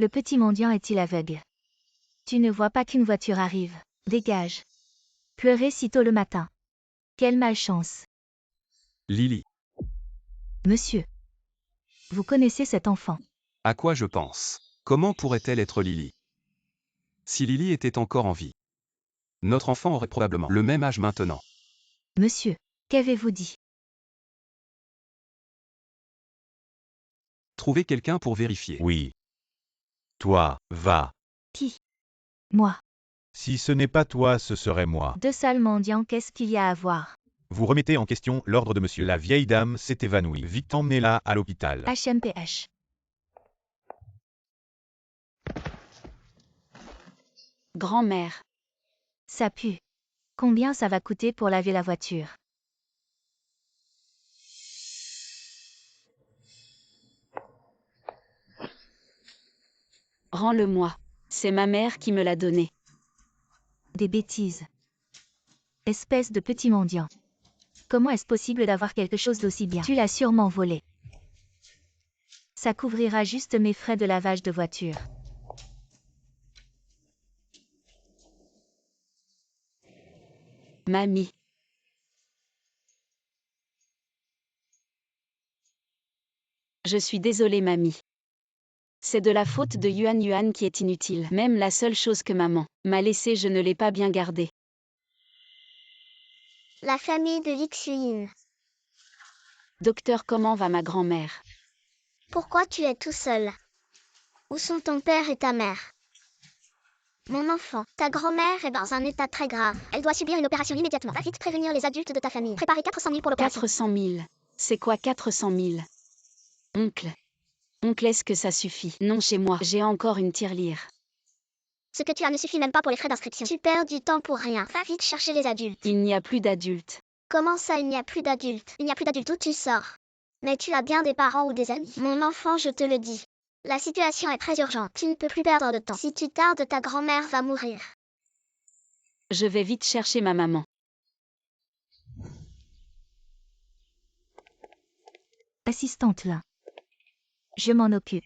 Le petit mendiant est-il aveugle? Tu ne vois pas qu'une voiture arrive. Dégage. Pleurer si tôt le matin. Quelle malchance. Lily. Monsieur. Vous connaissez cet enfant? À quoi je pense? Comment pourrait-elle être Lily? Si Lily était encore en vie, notre enfant aurait probablement le même âge maintenant. Monsieur, qu'avez-vous dit? Trouvez quelqu'un pour vérifier. Oui. Toi, va. Qui? Moi. Si ce n'est pas toi, ce serait moi. Deux sales mendiants, qu'est-ce qu'il y a à voir? Vous remettez en question l'ordre de monsieur. La vieille dame s'est évanouie. Vite emmenez-la à l'hôpital. HMPH. Grand-mère. Ça pue. Combien ça va coûter pour laver la voiture? Rends-le-moi. C'est ma mère qui me l'a donné. Des bêtises. Espèce de petit mendiant. Comment est-ce possible d'avoir quelque chose d'aussi bien? Tu l'as sûrement volé. Ça couvrira juste mes frais de lavage de voiture. Mamie. Je suis désolée, mamie. C'est de la faute de Yuan Yuan qui est inutile. Même la seule chose que maman m'a laissée, je ne l'ai pas bien gardée. La famille de Lixuyin. Docteur, comment va ma grand-mère? Pourquoi tu es tout seul? Où sont ton père et ta mère? Mon enfant, ta grand-mère est dans un état très grave. Elle doit subir une opération immédiatement. Va vite prévenir les adultes de ta famille. Préparez 400 000 pour l'opération. 400 000. C'est quoi 400 000? Oncle. Oncle, est-ce que ça suffit? Non, chez moi, j'ai encore une tirelire. Ce que tu as ne suffit même pas pour les frais d'inscription. Tu perds du temps pour rien. Va vite chercher les adultes. Il n'y a plus d'adultes. Comment ça, il n'y a plus d'adultes? Il n'y a plus d'adultes, où tu sors? Mais tu as bien des parents ou des amis. Mon enfant, je te le dis. La situation est très urgente. Tu ne peux plus perdre de temps. Si tu tardes, ta grand-mère va mourir. Je vais vite chercher ma maman. Assistante là. Je m'en occupe.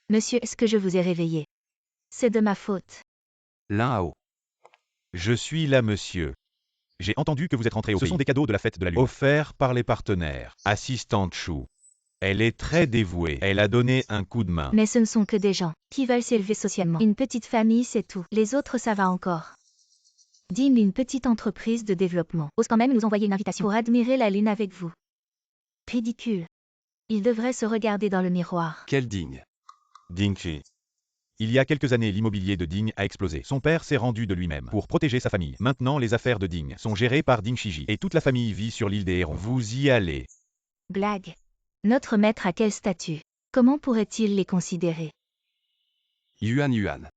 Monsieur, est-ce que je vous ai réveillé? C'est de ma faute. L'un à haut. Je suis là, monsieur. J'ai entendu que vous êtes rentré au pays. Ce sont des cadeaux de la fête de la Lune. Offerts par les partenaires. Assistante Chou. Elle est très dévouée. Elle a donné un coup de main. Mais ce ne sont que des gens qui veulent s'élever socialement. Une petite famille, c'est tout. Les autres, ça va encore. Dim, une petite entreprise de développement, ose quand même nous envoyer une invitation pour admirer la lune avec vous. Ridicule. Il devrait se regarder dans le miroir. Quel digne. Dingchi. Il y a quelques années, l'immobilier de Ding a explosé. Son père s'est rendu de lui-même pour protéger sa famille. Maintenant, les affaires de Ding sont gérées par Ding Shiji et toute la famille vit sur l'île des Hérons. Vous y allez. Blague. Notre maître a quel statut? Comment pourrait-il les considérer? Yuan Yuan.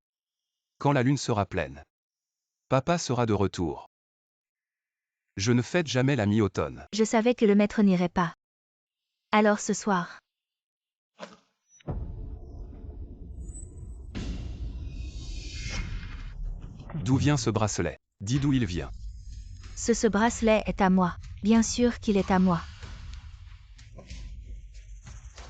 Quand la lune sera pleine. Papa sera de retour. Je ne fête jamais la mi-automne. Je savais que le maître n'irait pas. Alors ce soir. D'où vient ce bracelet? Dis d'où il vient. Ce bracelet est à moi. Bien sûr qu'il est à moi.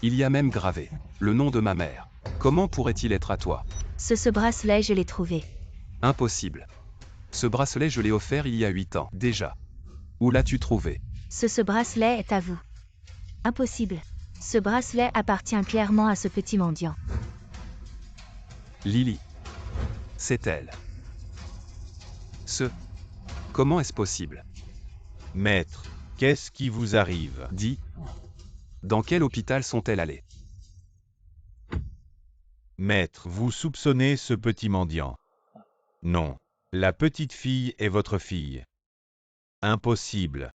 Il y a même gravé le nom de ma mère. Comment pourrait-il être à toi? Ce bracelet, je l'ai trouvé. Impossible. Ce bracelet, je l'ai offert il y a 8 ans, déjà. Où l'as-tu trouvé? Ce bracelet est à vous. Impossible. Ce bracelet appartient clairement à ce petit mendiant. Lily. C'est elle. Comment est-ce possible? Maître, qu'est-ce qui vous arrive? Dis. Dans quel hôpital sont-elles allées? Maître, vous soupçonnez ce petit mendiant? Non. La petite fille est votre fille. Impossible.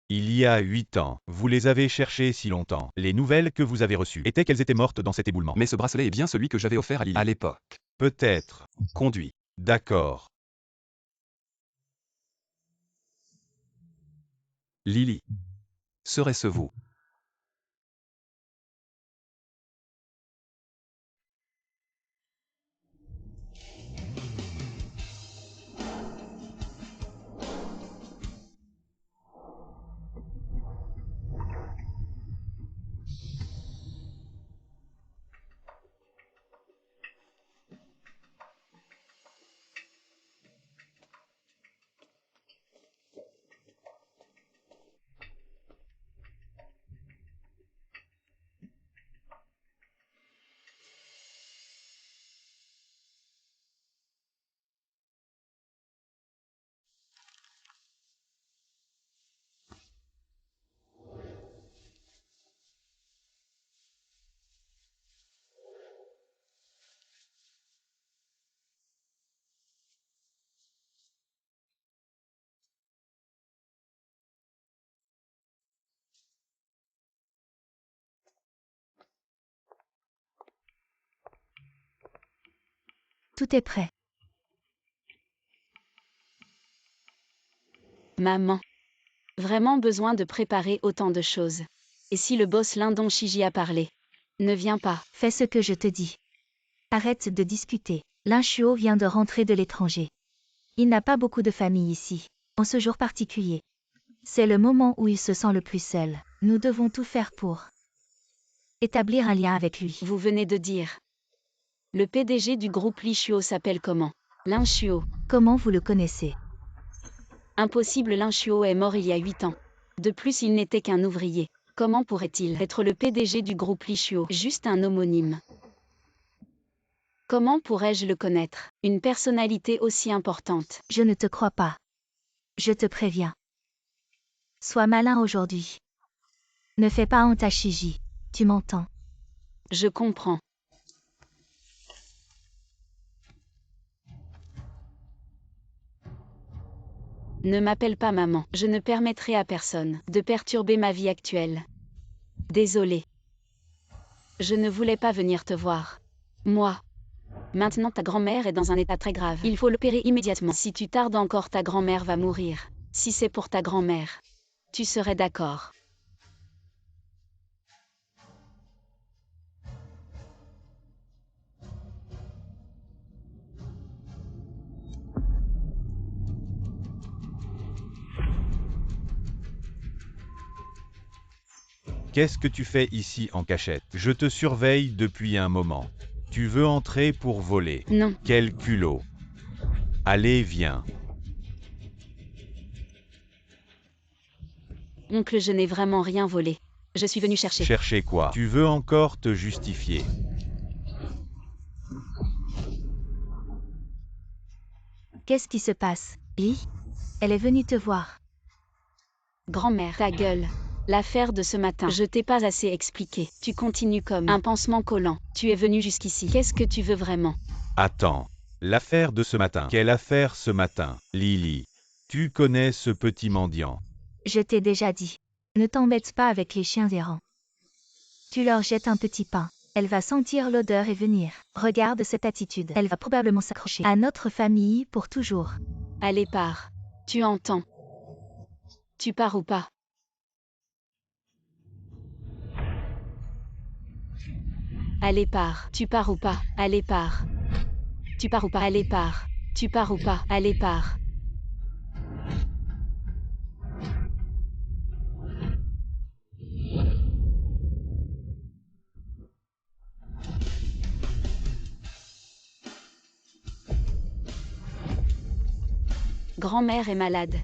Il y a 8 ans, vous les avez cherchées si longtemps. Les nouvelles que vous avez reçues étaient qu'elles étaient mortes dans cet éboulement. Mais ce bracelet est bien celui que j'avais offert à Lily à l'époque. Peut-être. Conduis. D'accord. Lily. Serait-ce vous? Tout est prêt. Maman. Vraiment besoin de préparer autant de choses. Et si le boss Lindon Shiji a parlé? Ne viens pas. Fais ce que je te dis. Arrête de discuter. Lin Shuo vient de rentrer de l'étranger. Il n'a pas beaucoup de famille ici, en ce jour particulier. C'est le moment où il se sent le plus seul. Nous devons tout faire pour établir un lien avec lui. Vous venez de dire. Le PDG du groupe Li Shuo s'appelle comment? Lin Shuo. Comment vous le connaissez? Impossible, Lin Shuo est mort il y a 8 ans. De plus, il n'était qu'un ouvrier. Comment pourrait-il être le PDG du groupe Li Shuo? Juste un homonyme. Comment pourrais-je le connaître? Une personnalité aussi importante. Je ne te crois pas. Je te préviens. Sois malin aujourd'hui. Ne fais pas honte à Shiji. Tu m'entends? Je comprends. Ne m'appelle pas maman. Je ne permettrai à personne de perturber ma vie actuelle. Désolée. Je ne voulais pas venir te voir. Moi. Maintenant ta grand-mère est dans un état très grave. Il faut l'opérer immédiatement. Si tu tardes encore, ta grand-mère va mourir. Si c'est pour ta grand-mère, tu serais d'accord. Qu'est-ce que tu fais ici en cachette? Je te surveille depuis un moment. Tu veux entrer pour voler? Non. Quel culot! Allez, viens. Oncle, je n'ai vraiment rien volé. Je suis venu chercher. Chercher quoi? Tu veux encore te justifier? Qu'est-ce qui se passe, Li? Elle est venue te voir. Grand-mère, ta gueule. L'affaire de ce matin, je t'ai pas assez expliqué. Tu continues comme un pansement collant. Tu es venu jusqu'ici. Qu'est-ce que tu veux vraiment? Attends. L'affaire de ce matin. Quelle affaire ce matin? Lily, tu connais ce petit mendiant? Je t'ai déjà dit. Ne t'embête pas avec les chiens errants. Tu leur jettes un petit pain. Elle va sentir l'odeur et venir. Regarde cette attitude. Elle va probablement s'accrocher à notre famille pour toujours. Allez, pars. Tu entends? Tu pars ou pas? Allez, pars. Tu pars ou pas? Allez, pars. Tu pars ou pas? Allez, pars. Tu pars ou pas? Allez, pars. Grand-mère est malade.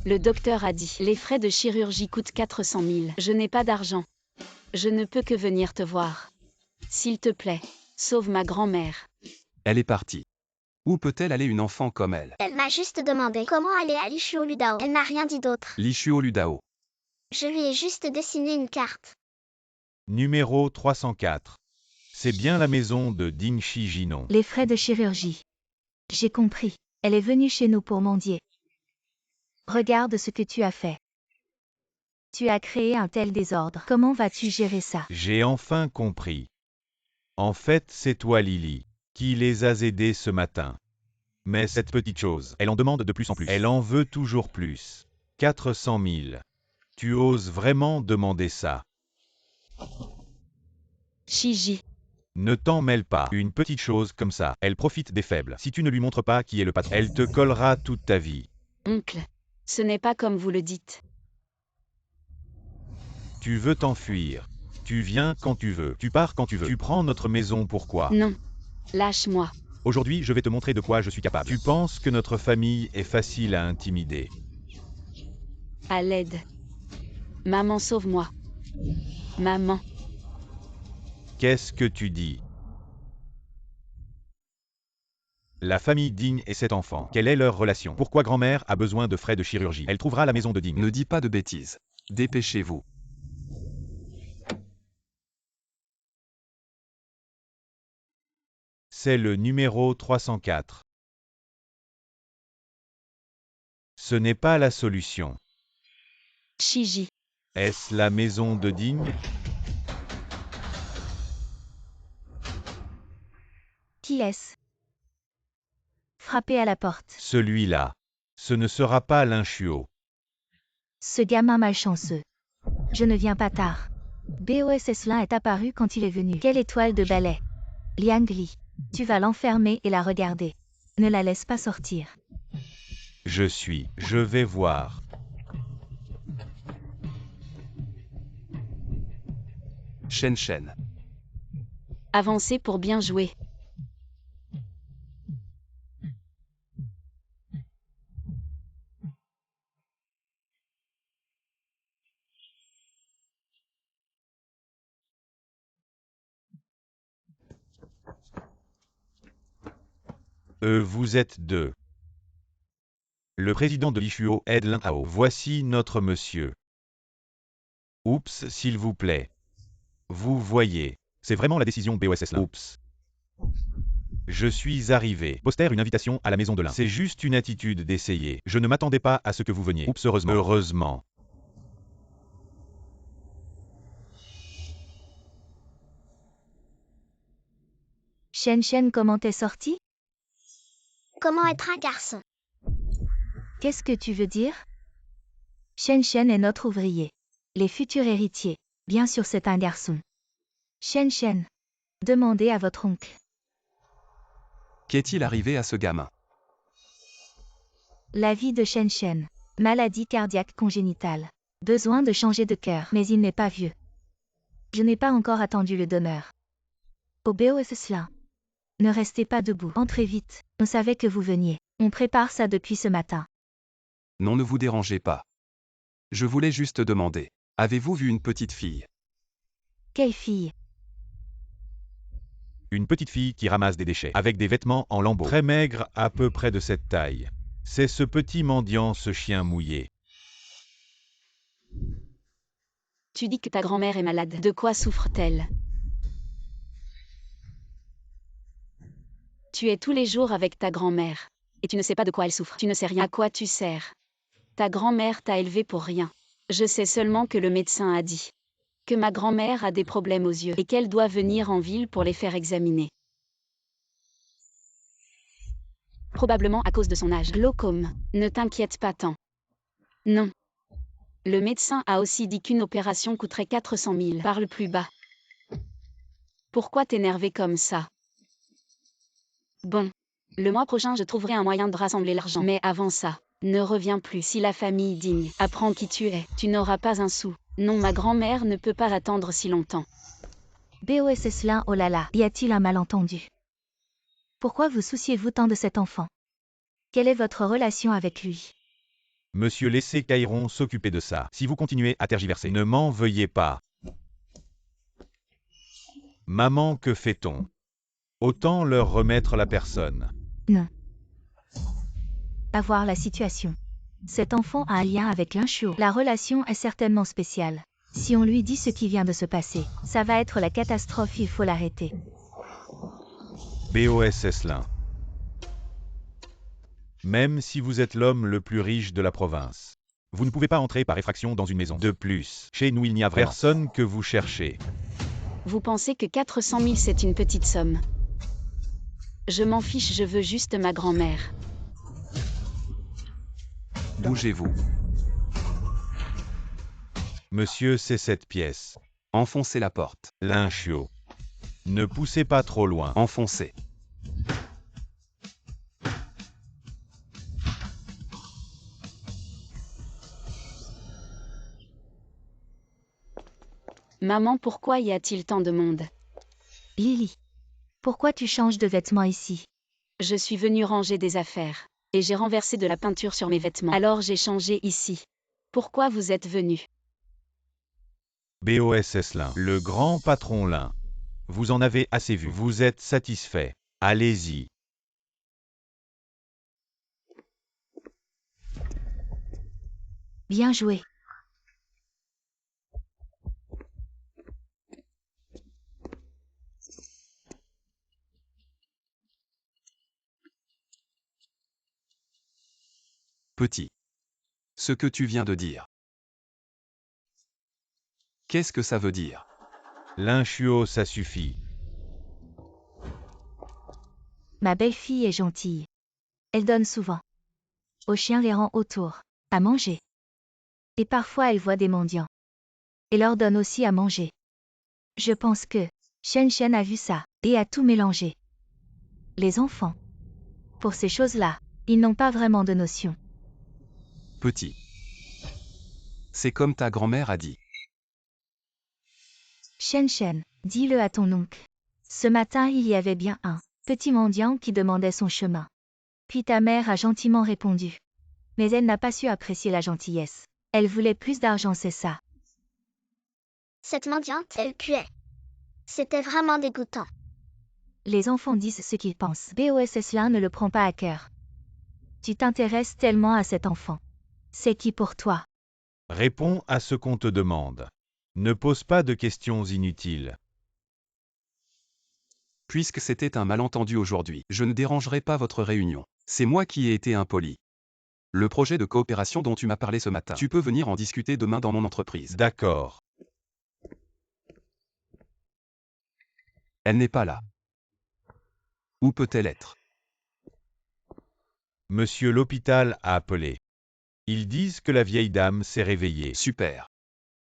Le docteur a dit. Les frais de chirurgie coûtent 400 000. Je n'ai pas d'argent. Je ne peux que venir te voir. S'il te plaît, sauve ma grand-mère. Elle est partie. Où peut-elle aller une enfant comme elle? Elle m'a juste demandé comment aller à Li Shuo Ludao. Elle n'a rien dit d'autre. Li Shuo Ludao. Je lui ai juste dessiné une carte. Numéro 304. C'est bien la maison de Ding Shiji, non? Les frais de chirurgie. J'ai compris. Elle est venue chez nous pour mendier. Regarde ce que tu as fait. Tu as créé un tel désordre. Comment vas-tu gérer ça? J'ai enfin compris. En fait, c'est toi, Lily, qui les as aidés ce matin. Mais cette petite chose, elle en demande de plus en plus. Elle en veut toujours plus. 400 000. Tu oses vraiment demander ça? Shiji. Ne t'en mêle pas. Une petite chose comme ça, elle profite des faibles. Si tu ne lui montres pas qui est le patron, elle te collera toute ta vie. Oncle. Ce n'est pas comme vous le dites. Tu veux t'enfuir. Tu viens quand tu veux. Tu pars quand tu veux. Tu prends notre maison, pourquoi? Non. Lâche-moi. Aujourd'hui, je vais te montrer de quoi je suis capable. Tu penses que notre famille est facile à intimider? À l'aide. Maman, sauve-moi. Maman. Qu'est-ce que tu dis? La famille Ding et cet enfant, quelle est leur relation? Pourquoi grand-mère a besoin de frais de chirurgie? Elle trouvera la maison de Ding. Ne dis pas de bêtises. Dépêchez-vous. C'est le numéro 304. Ce n'est pas la solution. Shiji. Est-ce la maison de Ding? Qui est-ce? Frappez à la porte. Celui-là. Ce ne sera pas Linchuo. Ce gamin malchanceux. Je ne viens pas tard. BOSS Lin est apparu quand il est venu. Quelle étoile de ballet. Liang Li. Tu vas l'enfermer et la regarder. Ne la laisse pas sortir. Je vais voir. Shen Shen. Avancez pour bien jouer. Vous êtes deux. Le président de l'Ishuo aide Lin Hao. Voici notre monsieur. Oups, s'il vous plaît. Vous voyez. C'est vraiment la décision BOSS Lin. Oups. Je suis arrivé. Poster une invitation à la maison de Lin. C'est juste une attitude d'essayer. Je ne m'attendais pas à ce que vous veniez. Oups, heureusement. Heureusement. Shen Shen, comment t'es sorti? Comment être un garçon? Qu'est-ce que tu veux dire? Shen Shen est notre ouvrier. Les futurs héritiers. Bien sûr, c'est un garçon. Shen Shen. Demandez à votre oncle. Qu'est-il arrivé à ce gamin? La vie de Shen Shen. Maladie cardiaque congénitale. Besoin de changer de cœur. Mais il n'est pas vieux. Je n'ai pas encore attendu le demeure. Au BOSS Lin. Ne restez pas debout. Entrez vite. On savait que vous veniez. On prépare ça depuis ce matin. Non, ne vous dérangez pas. Je voulais juste demander. Avez-vous vu une petite fille? Quelle fille? Une petite fille qui ramasse des déchets, avec des vêtements en lambeaux. Très maigre, à peu près de cette taille. C'est ce petit mendiant, ce chien mouillé. Tu dis que ta grand-mère est malade. De quoi souffre-t-elle? Tu es tous les jours avec ta grand-mère. Et tu ne sais pas de quoi elle souffre. Tu ne sais rien. À quoi tu sers? Ta grand-mère t'a élevé pour rien. Je sais seulement que le médecin a dit que ma grand-mère a des problèmes aux yeux et qu'elle doit venir en ville pour les faire examiner. Probablement à cause de son âge. Glaucome. Ne t'inquiète pas tant. Non. Le médecin a aussi dit qu'une opération coûterait 400 000. Parle plus bas. Pourquoi t'énerver comme ça? Bon. Le mois prochain, je trouverai un moyen de rassembler l'argent. Mais avant ça, ne reviens plus. Si la famille digne apprend qui tu es, tu n'auras pas un sou. Non, ma grand-mère ne peut pas attendre si longtemps. BOSS Lin, oh là là, y a-t-il un malentendu? Pourquoi vous souciez-vous tant de cet enfant? Quelle est votre relation avec lui? Monsieur, laissez Kairon s'occuper de ça. Si vous continuez à tergiverser, ne m'en veuillez pas. Maman, que fait-on? Autant leur remettre la personne. Non. À voir la situation. Cet enfant a un lien avec Linchuo. La relation est certainement spéciale. Si on lui dit ce qui vient de se passer, ça va être la catastrophe, il faut l'arrêter. BOSS Lin. Même si vous êtes l'homme le plus riche de la province, vous ne pouvez pas entrer par effraction dans une maison. De plus, chez nous il n'y a vraiment personne que vous cherchez. Vous pensez que 400 000 c'est une petite somme? Je m'en fiche, je veux juste ma grand-mère. Bougez-vous. Monsieur, c'est cette pièce. Enfoncez la porte. Linchuo. Ne poussez pas trop loin. Enfoncez. Maman, pourquoi y a-t-il tant de monde? Lily. Pourquoi tu changes de vêtements ici? Je suis venue ranger des affaires. Et j'ai renversé de la peinture sur mes vêtements. Alors j'ai changé ici. Pourquoi vous êtes venu? BOSS Lin. Le grand patron Lin. Vous en avez assez vu. Vous êtes satisfait. Allez-y. Bien joué. Petit. Ce que tu viens de dire. Qu'est-ce que ça veut dire? Linchuo, ça suffit. Ma belle-fille est gentille. Elle donne souvent aux chiens les rend autour, à manger. Et parfois elle voit des mendiants et leur donne aussi à manger. Je pense que Shen Shen a vu ça et a tout mélangé. Les enfants, pour ces choses-là, ils n'ont pas vraiment de notion. Petit. C'est comme ta grand-mère a dit. Shen Shen, dis-le à ton oncle. Ce matin il y avait bien un petit mendiant qui demandait son chemin. Puis ta mère a gentiment répondu. Mais elle n'a pas su apprécier la gentillesse. Elle voulait plus d'argent, c'est ça. Cette mendiante, elle puait. C'était vraiment dégoûtant. Les enfants disent ce qu'ils pensent. BOSS l'un ne le prend pas à cœur. Tu t'intéresses tellement à cet enfant. C'est qui pour toi? Réponds à ce qu'on te demande. Ne pose pas de questions inutiles. Puisque c'était un malentendu aujourd'hui, je ne dérangerai pas votre réunion. C'est moi qui ai été impoli. Le projet de coopération dont tu m'as parlé ce matin, tu peux venir en discuter demain dans mon entreprise. D'accord. Elle n'est pas là. Où peut-elle être? Monsieur l'hôpital a appelé. Ils disent que la vieille dame s'est réveillée. Super.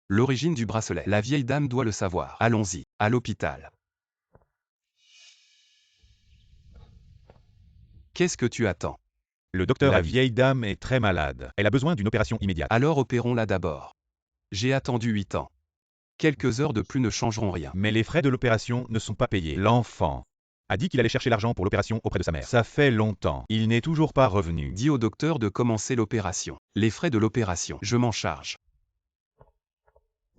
L'origine du bracelet. La vieille dame doit le savoir. Allons-y, à l'hôpital. Qu'est-ce que tu attends? Le docteur, la Ravi. vieille dame est très malade. Elle a besoin d'une opération immédiate. Alors opérons-la d'abord. J'ai attendu 8 ans. Quelques heures de plus ne changeront rien. Mais les frais de l'opération ne sont pas payés. L'enfant a dit qu'il allait chercher l'argent pour l'opération auprès de sa mère. Ça fait longtemps. Il n'est toujours pas revenu. Dis au docteur de commencer l'opération. Les frais de l'opération, je m'en charge.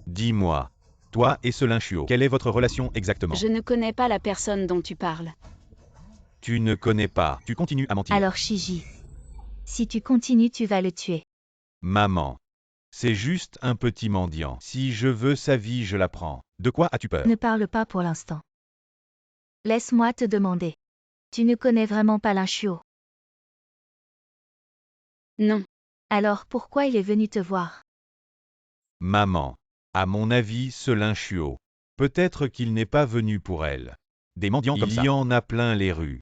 Dis-moi, toi et ce Linchuo, quelle est votre relation exactement? Je ne connais pas la personne dont tu parles. Tu ne connais pas. Tu continues à mentir. Alors Shiji, si tu continues tu vas le tuer. Maman, c'est juste un petit mendiant. Si je veux sa vie, je la prends. De quoi as-tu peur? Ne parle pas pour l'instant. Laisse-moi te demander. Tu ne connais vraiment pas Linchuo. Non. Alors pourquoi il est venu te voir? Maman, à mon avis, ce Linchuo. Peut-être qu'il n'est pas venu pour elle. Des mendiants comme ça. Il y en a plein les rues.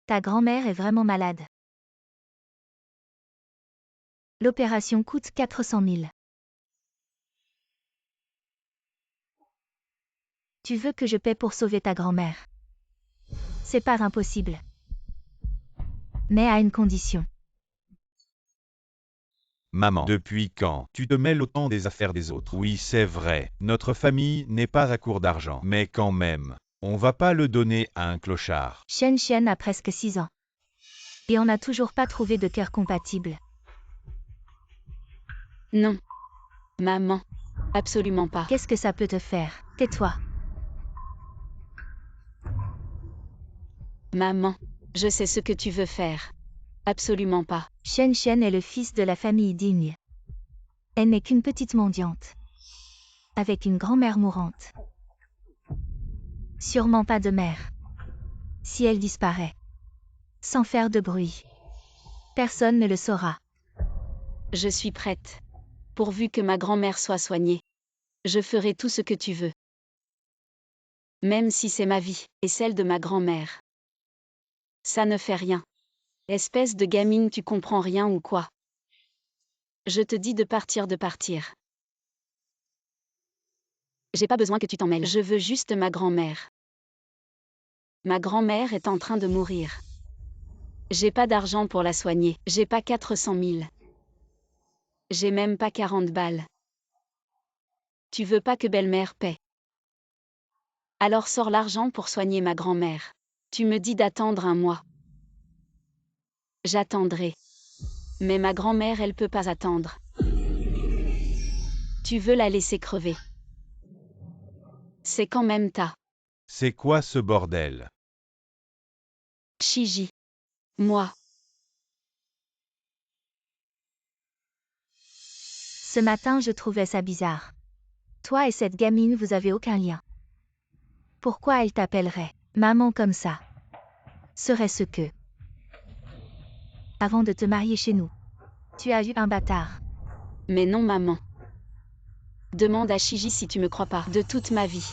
Ta grand-mère est vraiment malade. L'opération coûte 400 000. Tu veux que je paie pour sauver ta grand-mère? C'est pas impossible. Mais à une condition. Maman, depuis quand tu te mêles autant des affaires des autres? Oui, c'est vrai. Notre famille n'est pas à court d'argent. Mais quand même, on va pas le donner à un clochard. Shen Shen a presque 6 ans. Et on n'a toujours pas trouvé de cœur compatible. Non. Maman. Absolument pas. Qu'est-ce que ça peut te faire? Tais-toi. Maman. Je sais ce que tu veux faire. Absolument pas. Shen Shen est le fils de la famille digne. Elle n'est qu'une petite mendiante. Avec une grand-mère mourante. Sûrement pas de mère. Si elle disparaît. Sans faire de bruit. Personne ne le saura. Je suis prête. Pourvu que ma grand-mère soit soignée. Je ferai tout ce que tu veux. Même si c'est ma vie, et celle de ma grand-mère. Ça ne fait rien. Espèce de gamine, tu comprends rien ou quoi? Je te dis de partir. J'ai pas besoin que tu t'en mêles. Je veux juste ma grand-mère. Ma grand-mère est en train de mourir. J'ai pas d'argent pour la soigner. J'ai pas 400 000. J'ai même pas 40 balles. Tu veux pas que belle-mère paie? Alors sors l'argent pour soigner ma grand-mère. Tu me dis d'attendre un mois. J'attendrai. Mais ma grand-mère, elle peut pas attendre. Tu veux la laisser crever. C'est quand même ta. C'est quoi ce bordel? Shiji. Moi. Ce matin je trouvais ça bizarre. Toi et cette gamine vous avez aucun lien. Pourquoi elle t'appellerait maman comme ça? Serait-ce que... Avant de te marier chez nous, tu as eu un bâtard. Mais non maman. Demande à Shiji si tu me crois pas. De toute ma vie.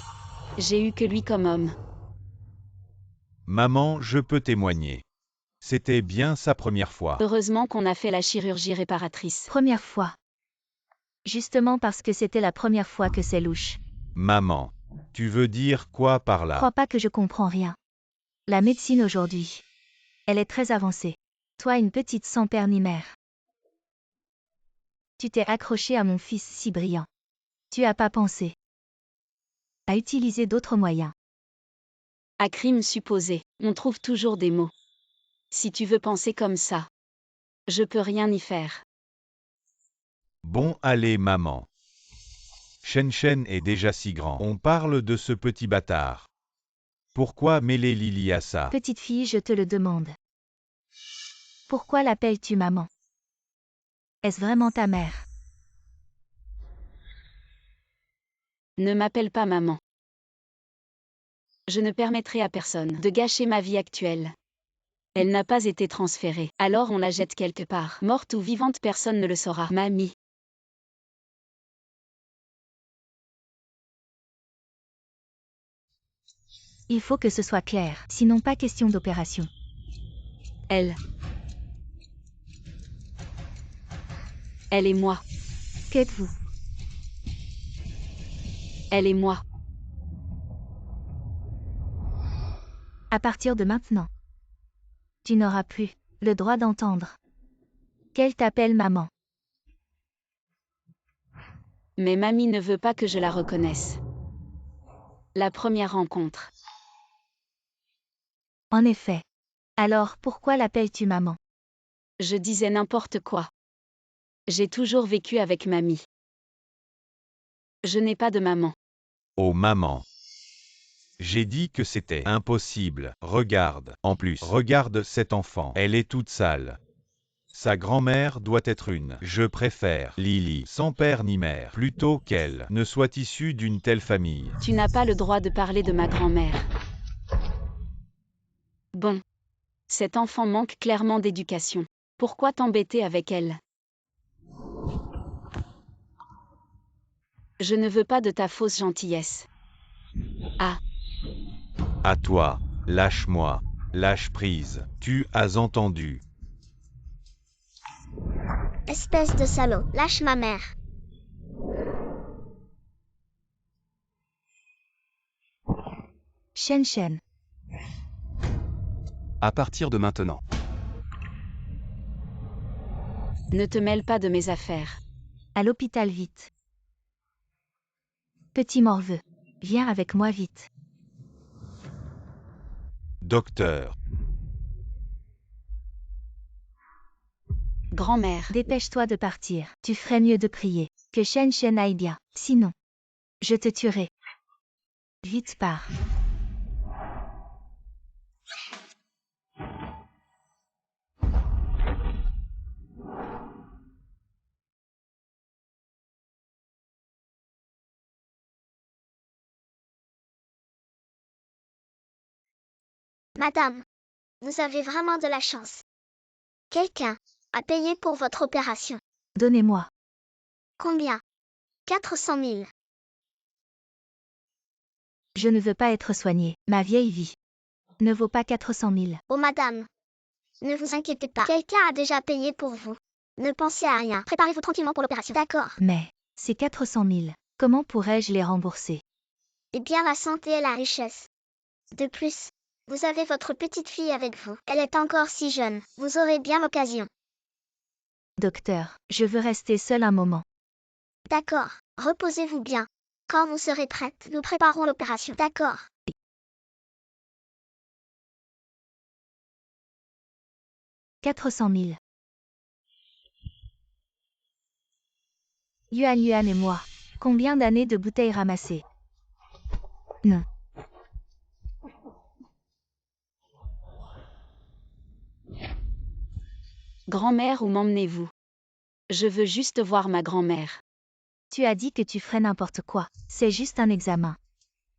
J'ai eu que lui comme homme. Maman, je peux témoigner. C'était bien sa première fois. Heureusement qu'on a fait la chirurgie réparatrice. Première fois. Justement parce que c'était la première fois que c'est louche. Maman, tu veux dire quoi par là? Crois pas que je comprends rien. La médecine aujourd'hui, elle est très avancée. Toi, une petite sans père ni mère. Tu t'es accroché à mon fils si brillant. Tu as pas pensé à utiliser d'autres moyens. À crime supposé, on trouve toujours des mots. Si tu veux penser comme ça, je peux rien y faire. Bon, allez, maman. Shen Shen est déjà si grand. On parle de ce petit bâtard. Pourquoi mêler Lily à ça? Petite fille, je te le demande. Pourquoi l'appelles-tu maman? Est-ce vraiment ta mère? Ne m'appelle pas maman. Je ne permettrai à personne de gâcher ma vie actuelle. Elle n'a pas été transférée, alors on la jette quelque part. Morte ou vivante, personne ne le saura. Mamie. Il faut que ce soit clair, sinon pas question d'opération. Elle et moi. Qu'êtes-vous? Elle et moi. À partir de maintenant, tu n'auras plus le droit d'entendre qu'elle t'appelle maman. Mais mamie ne veut pas que je la reconnaisse. La première rencontre. En effet. Alors pourquoi l'appelles-tu maman? Je disais n'importe quoi. J'ai toujours vécu avec mamie. Je n'ai pas de maman. Oh maman. J'ai dit que c'était impossible. Regarde. En plus, regarde cette enfant. Elle est toute sale. Sa grand-mère doit être une. Je préfère Lily, sans père ni mère, plutôt qu'elle ne soit issue d'une telle famille. Tu n'as pas le droit de parler de ma grand-mère. Bon. Cet enfant manque clairement d'éducation. Pourquoi t'embêter avec elle? Je ne veux pas de ta fausse gentillesse. Ah. À toi, lâche-moi, lâche prise. Tu as entendu. Espèce de salaud, lâche ma mère. Shen Shen. À partir de maintenant. Ne te mêle pas de mes affaires. À l'hôpital vite. Petit morveux. Viens avec moi vite. Docteur. Grand-mère. Dépêche-toi de partir. Tu ferais mieux de prier. Que Shen Shen aille bien. Sinon, je te tuerai. Vite pars. Madame, vous avez vraiment de la chance. Quelqu'un a payé pour votre opération. Donnez-moi. Combien? 400 000. Je ne veux pas être soignée. Ma vieille vie ne vaut pas 400 000. Oh madame, ne vous inquiétez pas. Quelqu'un a déjà payé pour vous. Ne pensez à rien. Préparez-vous tranquillement pour l'opération. D'accord. Mais, ces 400 000, comment pourrais-je les rembourser? Eh bien la santé et la richesse. De plus, vous avez votre petite fille avec vous. Elle est encore si jeune. Vous aurez bien l'occasion. Docteur, je veux rester seule un moment. D'accord. Reposez-vous bien. Quand vous serez prête, nous préparons l'opération. D'accord. « 400 000. Yuan et moi. Combien d'années de bouteilles ramassées? Non. Grand-mère, où m'emmenez-vous? Je veux juste voir ma grand-mère. Tu as dit que tu ferais n'importe quoi. C'est juste un examen.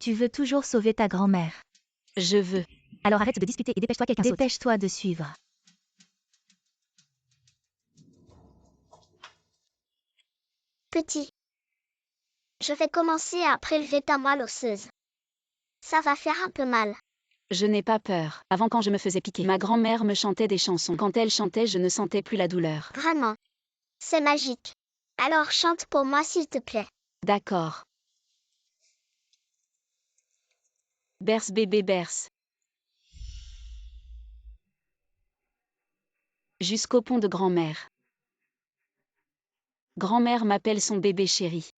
Tu veux toujours sauver ta grand-mère. Je veux. Alors arrête de discuter et dépêche-toi, quelqu'un saute. Dépêche-toi de suivre. Petit. Je vais commencer à prélever ta moelle osseuse. Ça va faire un peu mal. Je n'ai pas peur. Avant, quand je me faisais piquer, ma grand-mère me chantait des chansons. Quand elle chantait, je ne sentais plus la douleur. Vraiment. C'est magique. Alors chante pour moi s'il te plaît. D'accord. Berce bébé berce. Jusqu'au pont de grand-mère. Grand-mère m'appelle son bébé chéri.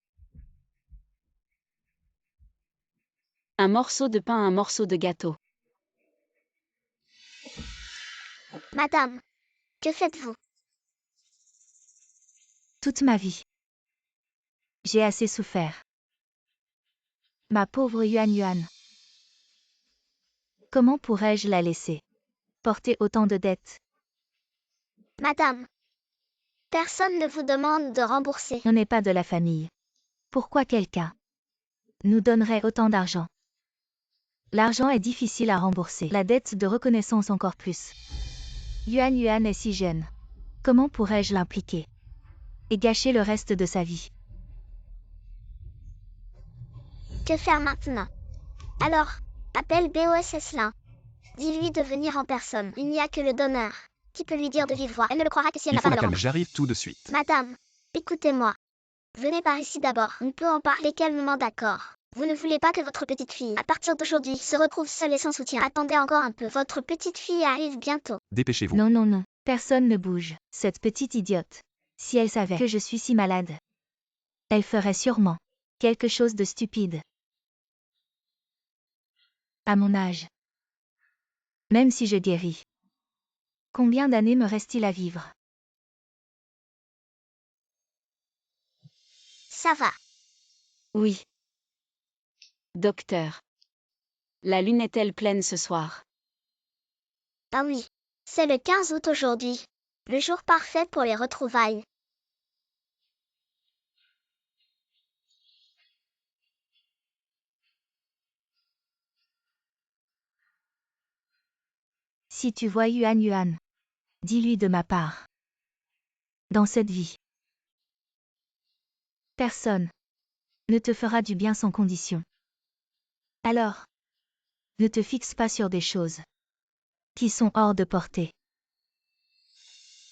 Un morceau de pain, un morceau de gâteau. Madame, que faites-vous? Toute ma vie. J'ai assez souffert. Ma pauvre Yuan Yuan. Comment pourrais-je la laisser porter autant de dettes? Madame, personne ne vous demande de rembourser. On n'est pas de la famille. Pourquoi quelqu'un nous donnerait autant d'argent? L'argent est difficile à rembourser. La dette de reconnaissance encore plus. Yuan Yuan est si jeune. Comment pourrais-je l'impliquer et gâcher le reste de sa vie? Que faire maintenant? Alors, appelle BOSS Lin. Dis-lui de venir en personne. Il n'y a que le donneur qui peut lui dire de vive voix. Elle ne le croira que si elle Il n'a faut pas la de calmer, j'arrive tout de suite. Madame, écoutez-moi. Venez par ici d'abord. On peut en parler calmement, d'accord? Vous ne voulez pas que votre petite fille, à partir d'aujourd'hui, se retrouve seule et sans soutien. Attendez encore un peu. Votre petite fille arrive bientôt. Dépêchez-vous. Non, non, non. Personne ne bouge. Cette petite idiote. Si elle savait que je suis si malade, elle ferait sûrement quelque chose de stupide. À mon âge. Même si je guéris. Combien d'années me reste-t-il à vivre? Ça va. Oui. Docteur. La lune est-elle pleine ce soir? Ah oui. C'est le 15 août aujourd'hui. Le jour parfait pour les retrouvailles. Si tu vois Yuan Yuan, dis-lui de ma part. Dans cette vie, personne ne te fera du bien sans condition. Alors, ne te fixe pas sur des choses qui sont hors de portée.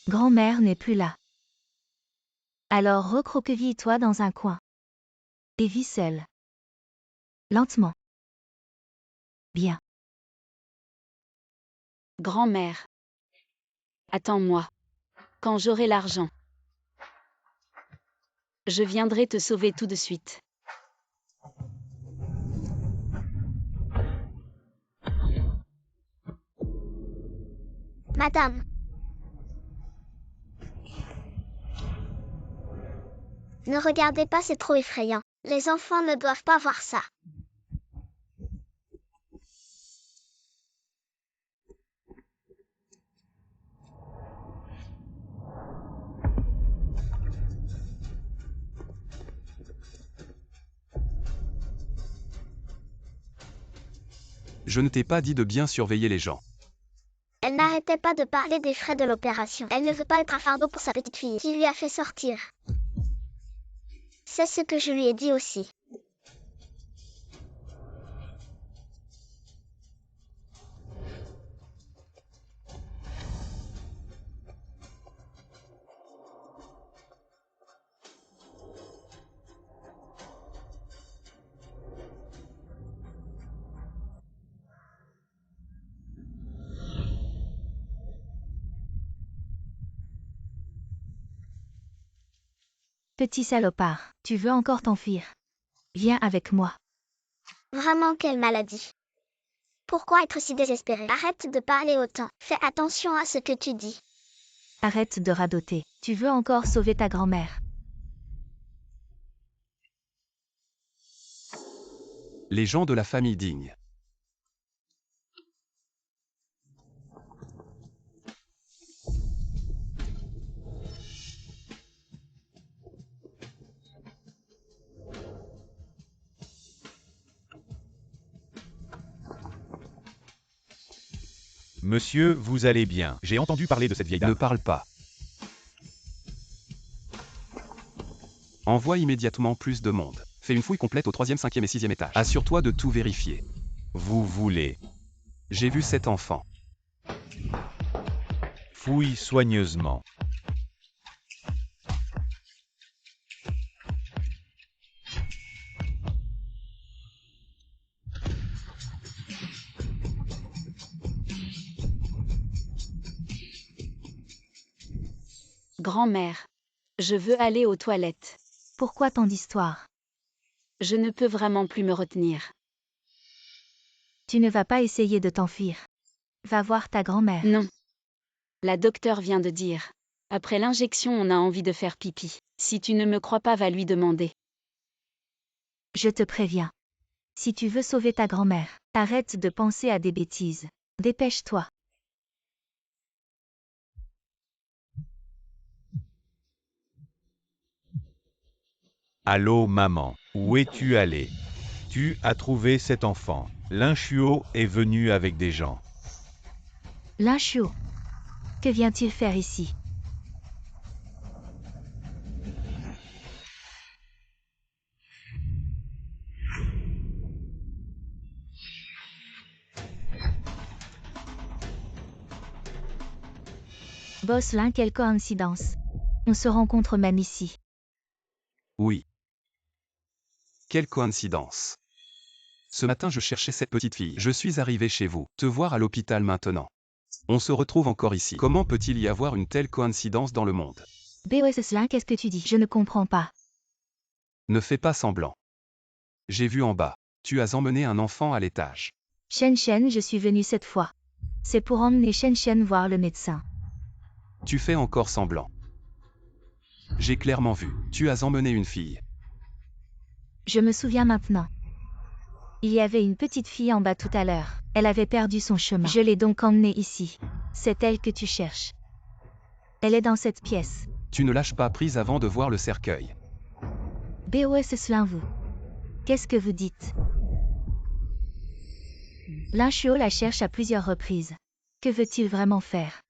Grand-mère n'est plus là. Alors recroqueville-toi dans un coin. Et vis seule. Lentement. Bien. Grand-mère. Attends-moi. Quand j'aurai l'argent, je viendrai te sauver tout de suite. Madame. Ne regardez pas, c'est trop effrayant. Les enfants ne doivent pas voir ça. Je ne t'ai pas dit de bien surveiller les gens. Elle n'arrêtait pas de parler des frais de l'opération. Elle ne veut pas être un fardeau pour sa petite fille qui lui a fait sortir. C'est ce que je lui ai dit aussi. Petit salopard, tu veux encore t'enfuir? Viens avec moi. Vraiment, quelle maladie. Pourquoi être si désespéré? Arrête de parler autant. Fais attention à ce que tu dis. Arrête de radoter. Tu veux encore sauver ta grand-mère. Les gens de la famille digne. Monsieur, vous allez bien. J'ai entendu parler de cette vieille Ne dame. parle pas. Envoie immédiatement plus de monde. Fais une fouille complète au 3e, 5e et 6e étage. Assure-toi de tout vérifier. Vous voulez J'ai vu cet enfant. Fouille soigneusement. Grand-mère. Je veux aller aux toilettes. Pourquoi tant d'histoires? Je ne peux vraiment plus me retenir. Tu ne vas pas essayer de t'enfuir. Va voir ta grand-mère. Non. La docteure vient de dire. Après l'injection, on a envie de faire pipi. Si tu ne me crois pas, va lui demander. Je te préviens. Si tu veux sauver ta grand-mère, arrête de penser à des bêtises. Dépêche-toi. Allô maman, où es-tu allée? Tu as trouvé cet enfant. Linchuo est venu avec des gens. Linchuo. Que vient-il faire ici? Boss Lin, quelle coïncidence. On se rencontre même ici. Oui. Quelle coïncidence. Ce matin je cherchais cette petite fille. Je suis arrivé chez vous, te voir à l'hôpital maintenant. On se retrouve encore ici. Comment peut-il y avoir une telle coïncidence dans le monde? BOS Lin, qu'est-ce que tu dis? Je ne comprends pas. Ne fais pas semblant. J'ai vu en bas. Tu as emmené un enfant à l'étage. Shen Shen, je suis venue cette fois. C'est pour emmener Shen Shen voir le médecin. Tu fais encore semblant. J'ai clairement vu. Tu as emmené une fille. Je me souviens maintenant. Il y avait une petite fille en bas tout à l'heure. Elle avait perdu son chemin. Je l'ai donc emmenée ici. C'est elle que tu cherches. Elle est dans cette pièce. Tu ne lâches pas prise avant de voir le cercueil. BOS Lin, vous. Qu'est-ce que vous dites? Linchuo la cherche à plusieurs reprises. Que veut-il vraiment faire?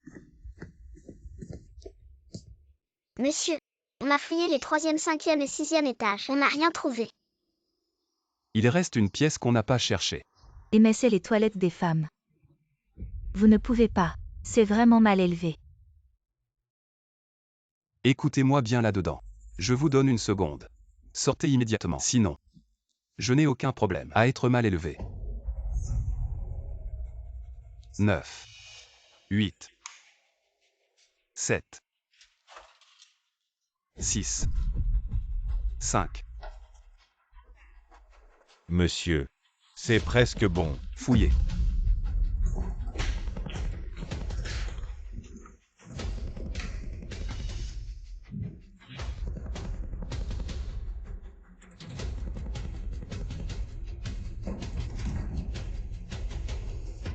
Monsieur, on a fouillé les 3e, 5e et 6e étages. On n'a rien trouvé. Il reste une pièce qu'on n'a pas cherchée. Mais c'est les toilettes des femmes. Vous ne pouvez pas. C'est vraiment mal élevé. Écoutez-moi bien là-dedans. Je vous donne une seconde. Sortez immédiatement. Sinon, je n'ai aucun problème à être mal élevé. 9, 8, 7, 6, 5. Monsieur, c'est presque bon. Fouillez.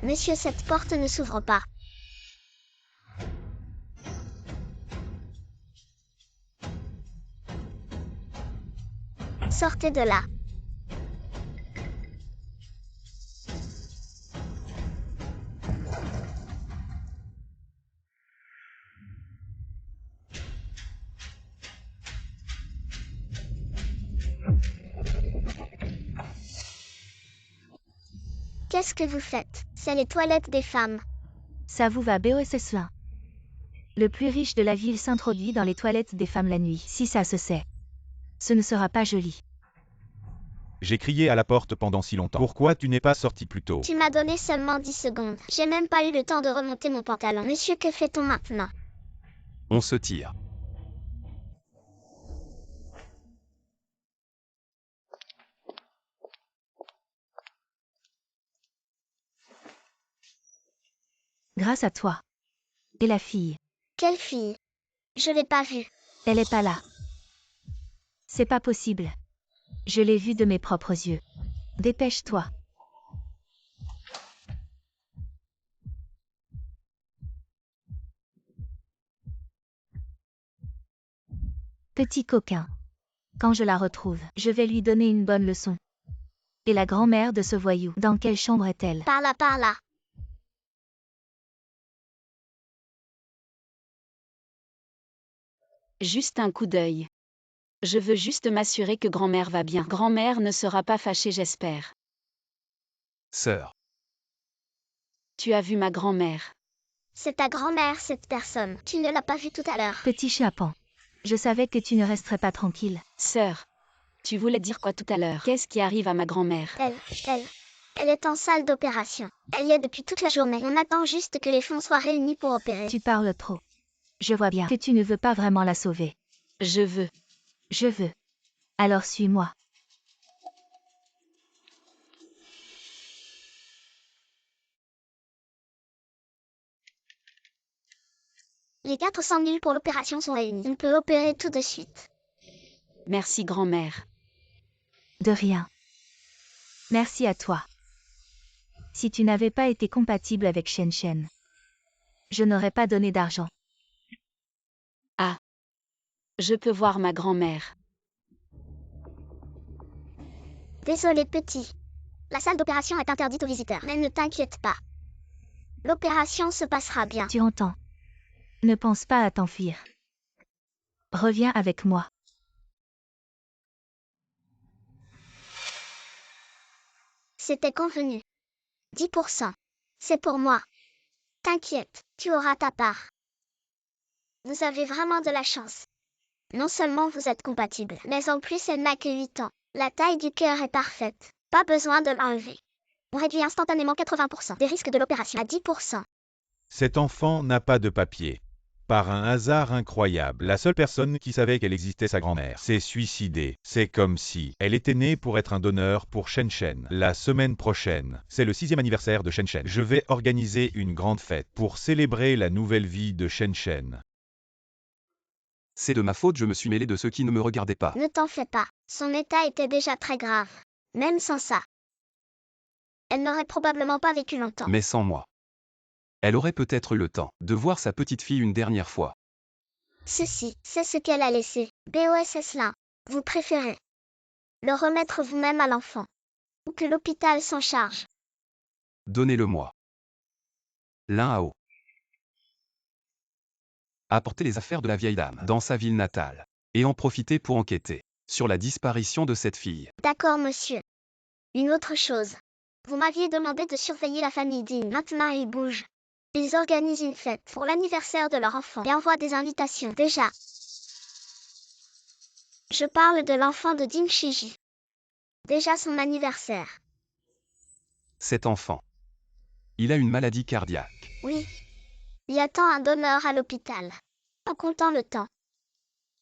Monsieur, cette porte ne s'ouvre pas. Sortez de là. Qu'est-ce que vous faites? C'est les toilettes des femmes. Ça vous va, BOS Lin? Le plus riche de la ville s'introduit dans les toilettes des femmes la nuit. Si ça se sait, ce ne sera pas joli. J'ai crié à la porte pendant si longtemps. Pourquoi tu n'es pas sorti plus tôt? Tu m'as donné seulement 10 secondes. J'ai même pas eu le temps de remonter mon pantalon. Monsieur, que fait-on maintenant? On se tire. Grâce à toi. Et la fille. Quelle fille? Je l'ai pas vue. Elle est pas là. C'est pas possible. Je l'ai vue de mes propres yeux. Dépêche-toi. Petit coquin. Quand je la retrouve, je vais lui donner une bonne leçon. Et la grand-mère de ce voyou, dans quelle chambre est-elle? Par là, par là. Juste un coup d'œil. Je veux juste m'assurer que grand-mère va bien. Grand-mère ne sera pas fâchée, j'espère. Sœur. Tu as vu ma grand-mère. C'est ta grand-mère, cette personne. Tu ne l'as pas vue tout à l'heure. Petit Chapan. Je savais que tu ne resterais pas tranquille. Sœur. Tu voulais dire quoi tout à l'heure? Qu'est-ce qui arrive à ma grand-mère? Elle est en salle d'opération. Elle y est depuis toute la journée. On attend juste que les fonds soient réunis pour opérer. Tu parles trop. Je vois bien que tu ne veux pas vraiment la sauver. Je veux. Je veux. Alors suis-moi. Les 400 000 pour l'opération sont réunis. On peut opérer tout de suite. Merci grand-mère. De rien. Merci à toi. Si tu n'avais pas été compatible avec Shen Shen, je n'aurais pas donné d'argent. Ah. Je peux voir ma grand-mère. Désolé petit. La salle d'opération est interdite aux visiteurs. Mais ne t'inquiète pas. L'opération se passera bien. Tu entends? Ne pense pas à t'enfuir. Reviens avec moi. C'était convenu. 10%. C'est pour moi. T'inquiète, tu auras ta part. Vous avez vraiment de la chance. Non seulement vous êtes compatibles, mais en plus elle n'a que 8 ans. La taille du cœur est parfaite. Pas besoin de l'enlever. On réduit instantanément 80% des risques de l'opération à 10%. Cet enfant n'a pas de papier. Par un hasard incroyable, la seule personne qui savait qu'elle existait, sa grand-mère, s'est suicidée. C'est comme si elle était née pour être un donneur pour Shen Shen. La semaine prochaine, c'est le 6e anniversaire de Shen Shen. Je vais organiser une grande fête pour célébrer la nouvelle vie de Shen Shen. C'est de ma faute, je me suis mêlé de ceux qui ne me regardaient pas. Ne t'en fais pas. Son état était déjà très grave. Même sans ça. Elle n'aurait probablement pas vécu longtemps. Mais sans moi. Elle aurait peut-être eu le temps de voir sa petite fille une dernière fois. Ceci, c'est ce qu'elle a laissé. BOSS là. Vous préférez le remettre vous-même à l'enfant. Ou que l'hôpital s'en charge. Donnez-le-moi. L'un à haut. Apporter les affaires de la vieille dame dans sa ville natale. Et en profiter pour enquêter sur la disparition de cette fille. D'accord, monsieur. Une autre chose. Vous m'aviez demandé de surveiller la famille Dean. Maintenant, ils bougent. Ils organisent une fête pour l'anniversaire de leur enfant et envoient des invitations. Déjà. Je parle de l'enfant de Dean Shiji. Déjà son anniversaire. Cet enfant. Il a une maladie cardiaque. Oui. Il attend un donneur à l'hôpital. En comptant le temps.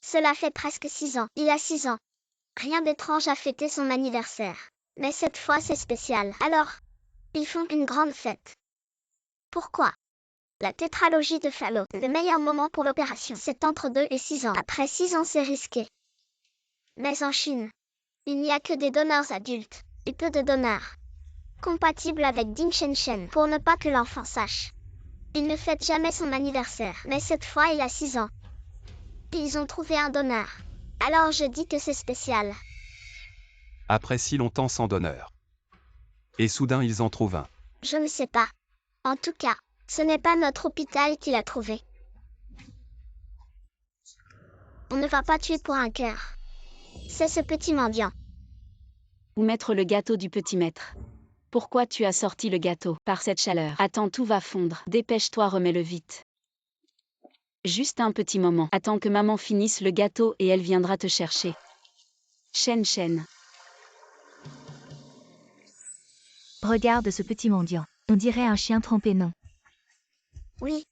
Cela fait presque 6 ans. Il a 6 ans. Rien d'étrange à fêter son anniversaire. Mais cette fois c'est spécial. Alors, ils font une grande fête. Pourquoi? La tétralogie de Fallot. Le meilleur moment pour l'opération, c'est entre 2 et 6 ans. Après 6 ans, c'est risqué. Mais en Chine, il n'y a que des donneurs adultes, et peu de donneurs compatibles avec Ding Shen Shen, pour ne pas que l'enfant sache. Il ne fête jamais son anniversaire, mais cette fois il a 6 ans. Et ils ont trouvé un donneur. Alors je dis que c'est spécial. Après si longtemps sans donneur. Et soudain ils en trouvent un. Je ne sais pas. En tout cas, ce n'est pas notre hôpital qui l'a trouvé. On ne va pas tuer pour un cœur. C'est ce petit mendiant. Où mettre le gâteau du petit maître? Pourquoi tu as sorti le gâteau? Par cette chaleur. Attends, tout va fondre. Dépêche-toi, remets-le vite. Juste un petit moment. Attends que maman finisse le gâteau et elle viendra te chercher. Shen Shen. Regarde ce petit mendiant. On dirait un chien trompé, non? Oui.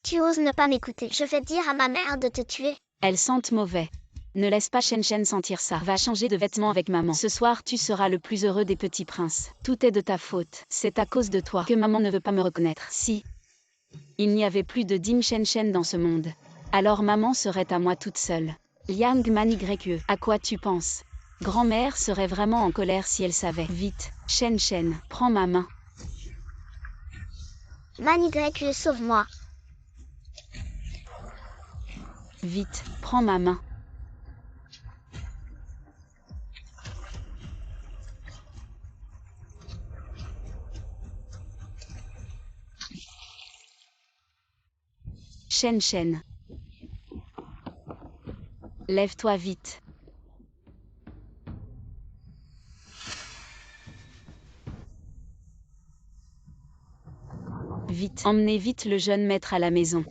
Tu oses ne pas m'écouter. Je vais dire à ma mère de te tuer. Elles sentent mauvais. Ne laisse pas Shen Shen sentir ça. Va changer de vêtements avec maman. Ce soir, tu seras le plus heureux des petits princes. Tout est de ta faute. C'est à cause de toi que maman ne veut pas me reconnaître. Si il n'y avait plus de Dim Shen Shen dans ce monde, alors maman serait à moi toute seule. Liang Man YE, à quoi tu penses? Grand-mère serait vraiment en colère si elle savait. Vite, Shen Shen, prends ma main. Man YE, sauve-moi. Vite, prends ma main. Shen Shen. Lève-toi vite. Vite, emmenez vite le jeune maître à la maison.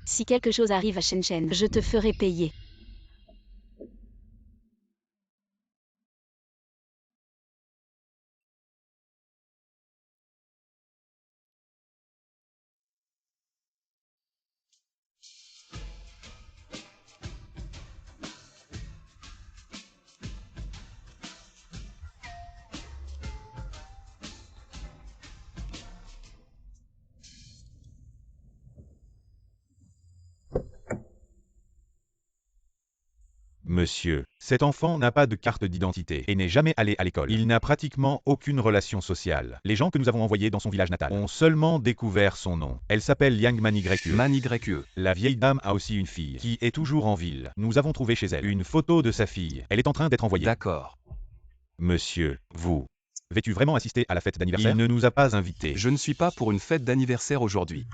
Si quelque chose arrive à Shen Shen, je te ferai payer. Monsieur, cet enfant n'a pas de carte d'identité et n'est jamais allé à l'école. Il n'a pratiquement aucune relation sociale. Les gens que nous avons envoyés dans son village natal ont seulement découvert son nom. Elle s'appelle Yang Manigreke. Manigreke. La vieille dame a aussi une fille qui est toujours en ville. Nous avons trouvé chez elle une photo de sa fille. Elle est en train d'être envoyée. D'accord. Monsieur, vous, veux-tu vraiment assister à la fête d'anniversaire? Il ne nous a pas invités. Je ne suis pas pour une fête d'anniversaire aujourd'hui.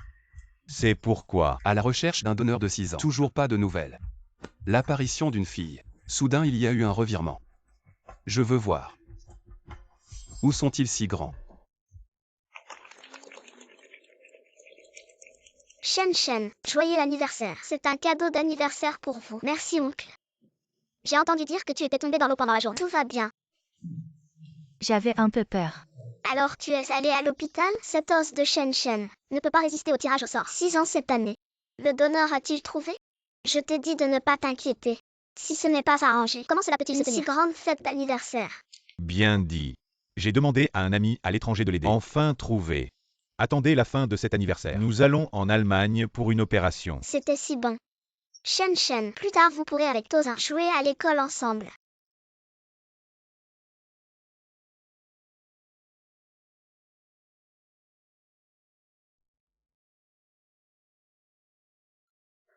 C'est pourquoi. À la recherche d'un donneur de 6 ans. Toujours pas de nouvelles. L'apparition d'une fille. Soudain il y a eu un revirement. Je veux voir. Où sont-ils si grands? Shen Shen, joyeux anniversaire. C'est un cadeau d'anniversaire pour vous. Merci oncle. J'ai entendu dire que tu étais tombé dans l'eau pendant la journée. Tout va bien. J'avais un peu peur. Alors tu es allé à l'hôpital? Cet os de Shen Shen ne peut pas résister au tirage au sort. 6 ans cette année. Le donneur a-t-il trouvé? Je t'ai dit de ne pas t'inquiéter. Si ce n'est pas arrangé, comment cela peut-il se tenir? Une si grande fête d'anniversaire. Bien dit. J'ai demandé à un ami à l'étranger de l'aider. Enfin trouvé. Attendez la fin de cet anniversaire. Nous allons en Allemagne pour une opération. C'était si bon. Shen Shen, plus tard vous pourrez avec Tozin jouer à l'école ensemble.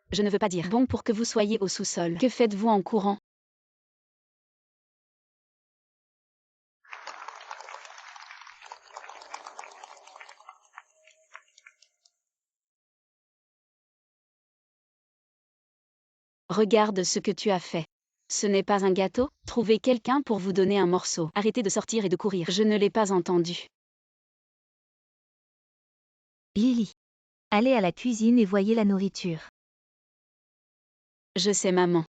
Je ne veux pas dire bon pour que vous soyez au sous-sol. Que faites-vous en courant? Regarde ce que tu as fait. Ce n'est pas un gâteau? Trouvez quelqu'un pour vous donner un morceau. Arrêtez de sortir et de courir. Je ne l'ai pas entendu. Lily. Allez à la cuisine et voyez la nourriture. Je sais maman.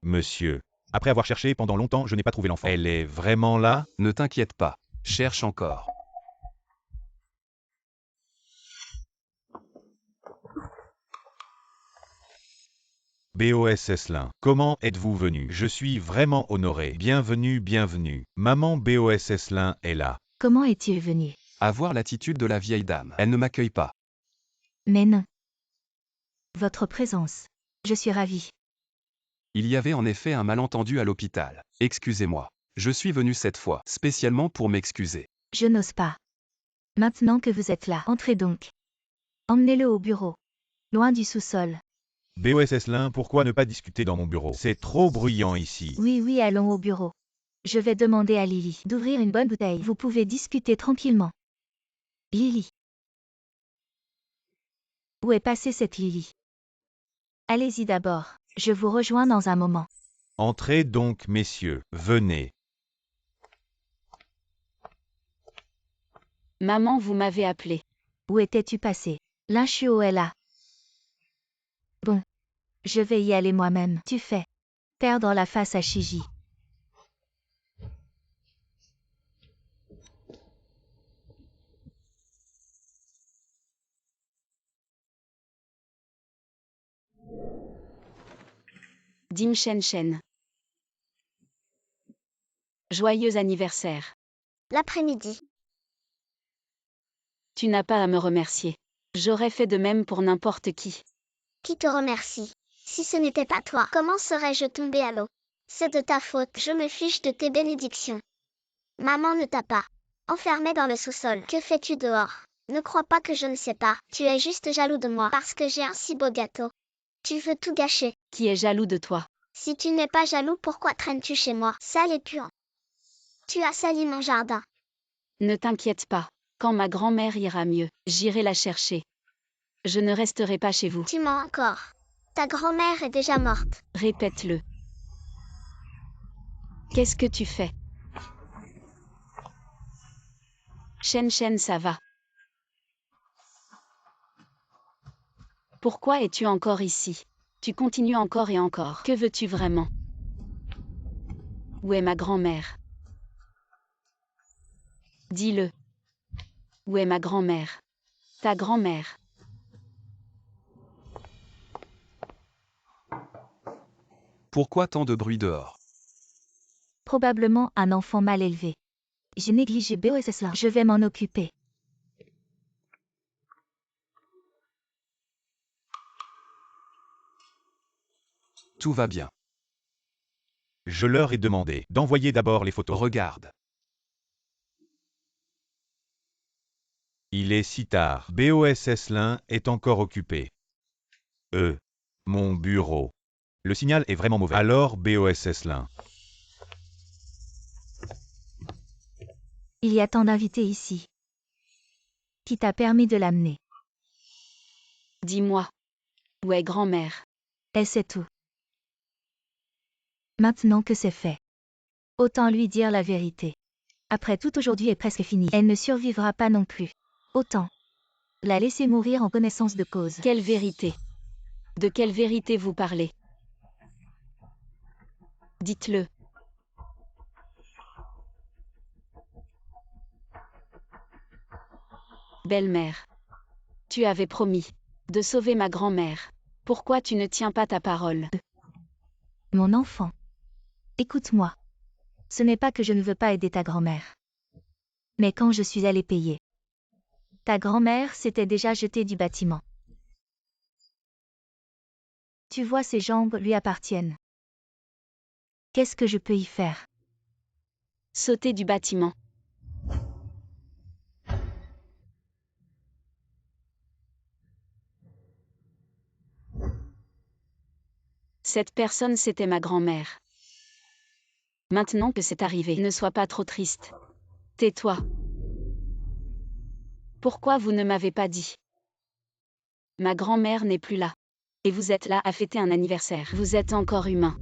Monsieur, après avoir cherché pendant longtemps, je n'ai pas trouvé l'enfant. Elle est vraiment là? Ne t'inquiète pas. Cherche encore. BOS Esselin, comment êtes-vous venu? Je suis vraiment honoré. Bienvenue, bienvenue. Maman BOS Esselin est là. Comment est-il venu? À voir l'attitude de la vieille dame. Elle ne m'accueille pas. Mais non. Votre présence. Je suis ravie. Il y avait en effet un malentendu à l'hôpital. Excusez-moi. Je suis venu cette fois, spécialement pour m'excuser. Je n'ose pas. Maintenant que vous êtes là, entrez donc. Emmenez-le au bureau. Loin du sous-sol. BOS Esselin, pourquoi ne pas discuter dans mon bureau? C'est trop bruyant ici. Oui, allons au bureau. Je vais demander à Lily d'ouvrir une bonne bouteille. Vous pouvez discuter tranquillement. Lily. Où est passée cette Lily? Allez-y d'abord. Je vous rejoins dans un moment. Entrez donc, messieurs. Venez. Maman, vous m'avez appelé. Où étais-tu passé? L'inchuo est là. Bon. Je vais y aller moi-même. Tu fais perdre la face à Shiji. Dim Shen Shen. Joyeux anniversaire. L'après-midi. Tu n'as pas à me remercier. J'aurais fait de même pour n'importe qui. Qui te remercie? Si ce n'était pas toi, comment serais-je tombée à l'eau? C'est de ta faute, je me fiche de tes bénédictions. Maman ne t'a pas enfermée dans le sous-sol. Que fais-tu dehors? Ne crois pas que je ne sais pas. Tu es juste jaloux de moi parce que j'ai un si beau gâteau. Tu veux tout gâcher. Qui est jaloux de toi? Si tu n'es pas jaloux, pourquoi traînes-tu chez moi, sale et puant? Tu as sali mon jardin. Ne t'inquiète pas. Quand ma grand-mère ira mieux, j'irai la chercher. Je ne resterai pas chez vous. Tu mens encore. Ta grand-mère est déjà morte. Répète-le. Qu'est-ce que tu fais? Shen Shen, ça va. Pourquoi es-tu encore ici? Tu continues encore et encore. Que veux-tu vraiment? Où est ma grand-mère? Dis-le. Où est ma grand-mère? Ta grand-mère. Pourquoi tant de bruit dehors? Probablement un enfant mal élevé. J'ai négligé BOSS là. Je vais m'en occuper. Tout va bien. Je leur ai demandé d'envoyer d'abord les photos. Regarde. Il est si tard. BOSS Lin est encore occupé. Mon bureau. Le signal est vraiment mauvais. Alors BOSS Lin. Il y a tant d'invités ici. Qui t'a permis de l'amener? Dis-moi. Où est grand-mère? Elle sait tout. Maintenant que c'est fait. Autant lui dire la vérité. Après tout, aujourd'hui est presque fini. Elle ne survivra pas non plus. Autant la laisser mourir en connaissance de cause. Quelle vérité? De quelle vérité vous parlez? Dites-le. Belle-mère. Tu avais promis de sauver ma grand-mère. Pourquoi tu ne tiens pas ta parole? Mon enfant. Écoute-moi. Ce n'est pas que je ne veux pas aider ta grand-mère. Mais quand je suis allée payer, ta grand-mère s'était déjà jetée du bâtiment. Tu vois, ses jambes lui appartiennent. Qu'est-ce que je peux y faire? Sauter du bâtiment. Cette personne, c'était ma grand-mère. Maintenant que c'est arrivé, ne sois pas trop triste. Tais-toi. Pourquoi vous ne m'avez pas dit? Ma grand-mère n'est plus là. Et vous êtes là à fêter un anniversaire. Vous êtes encore humain.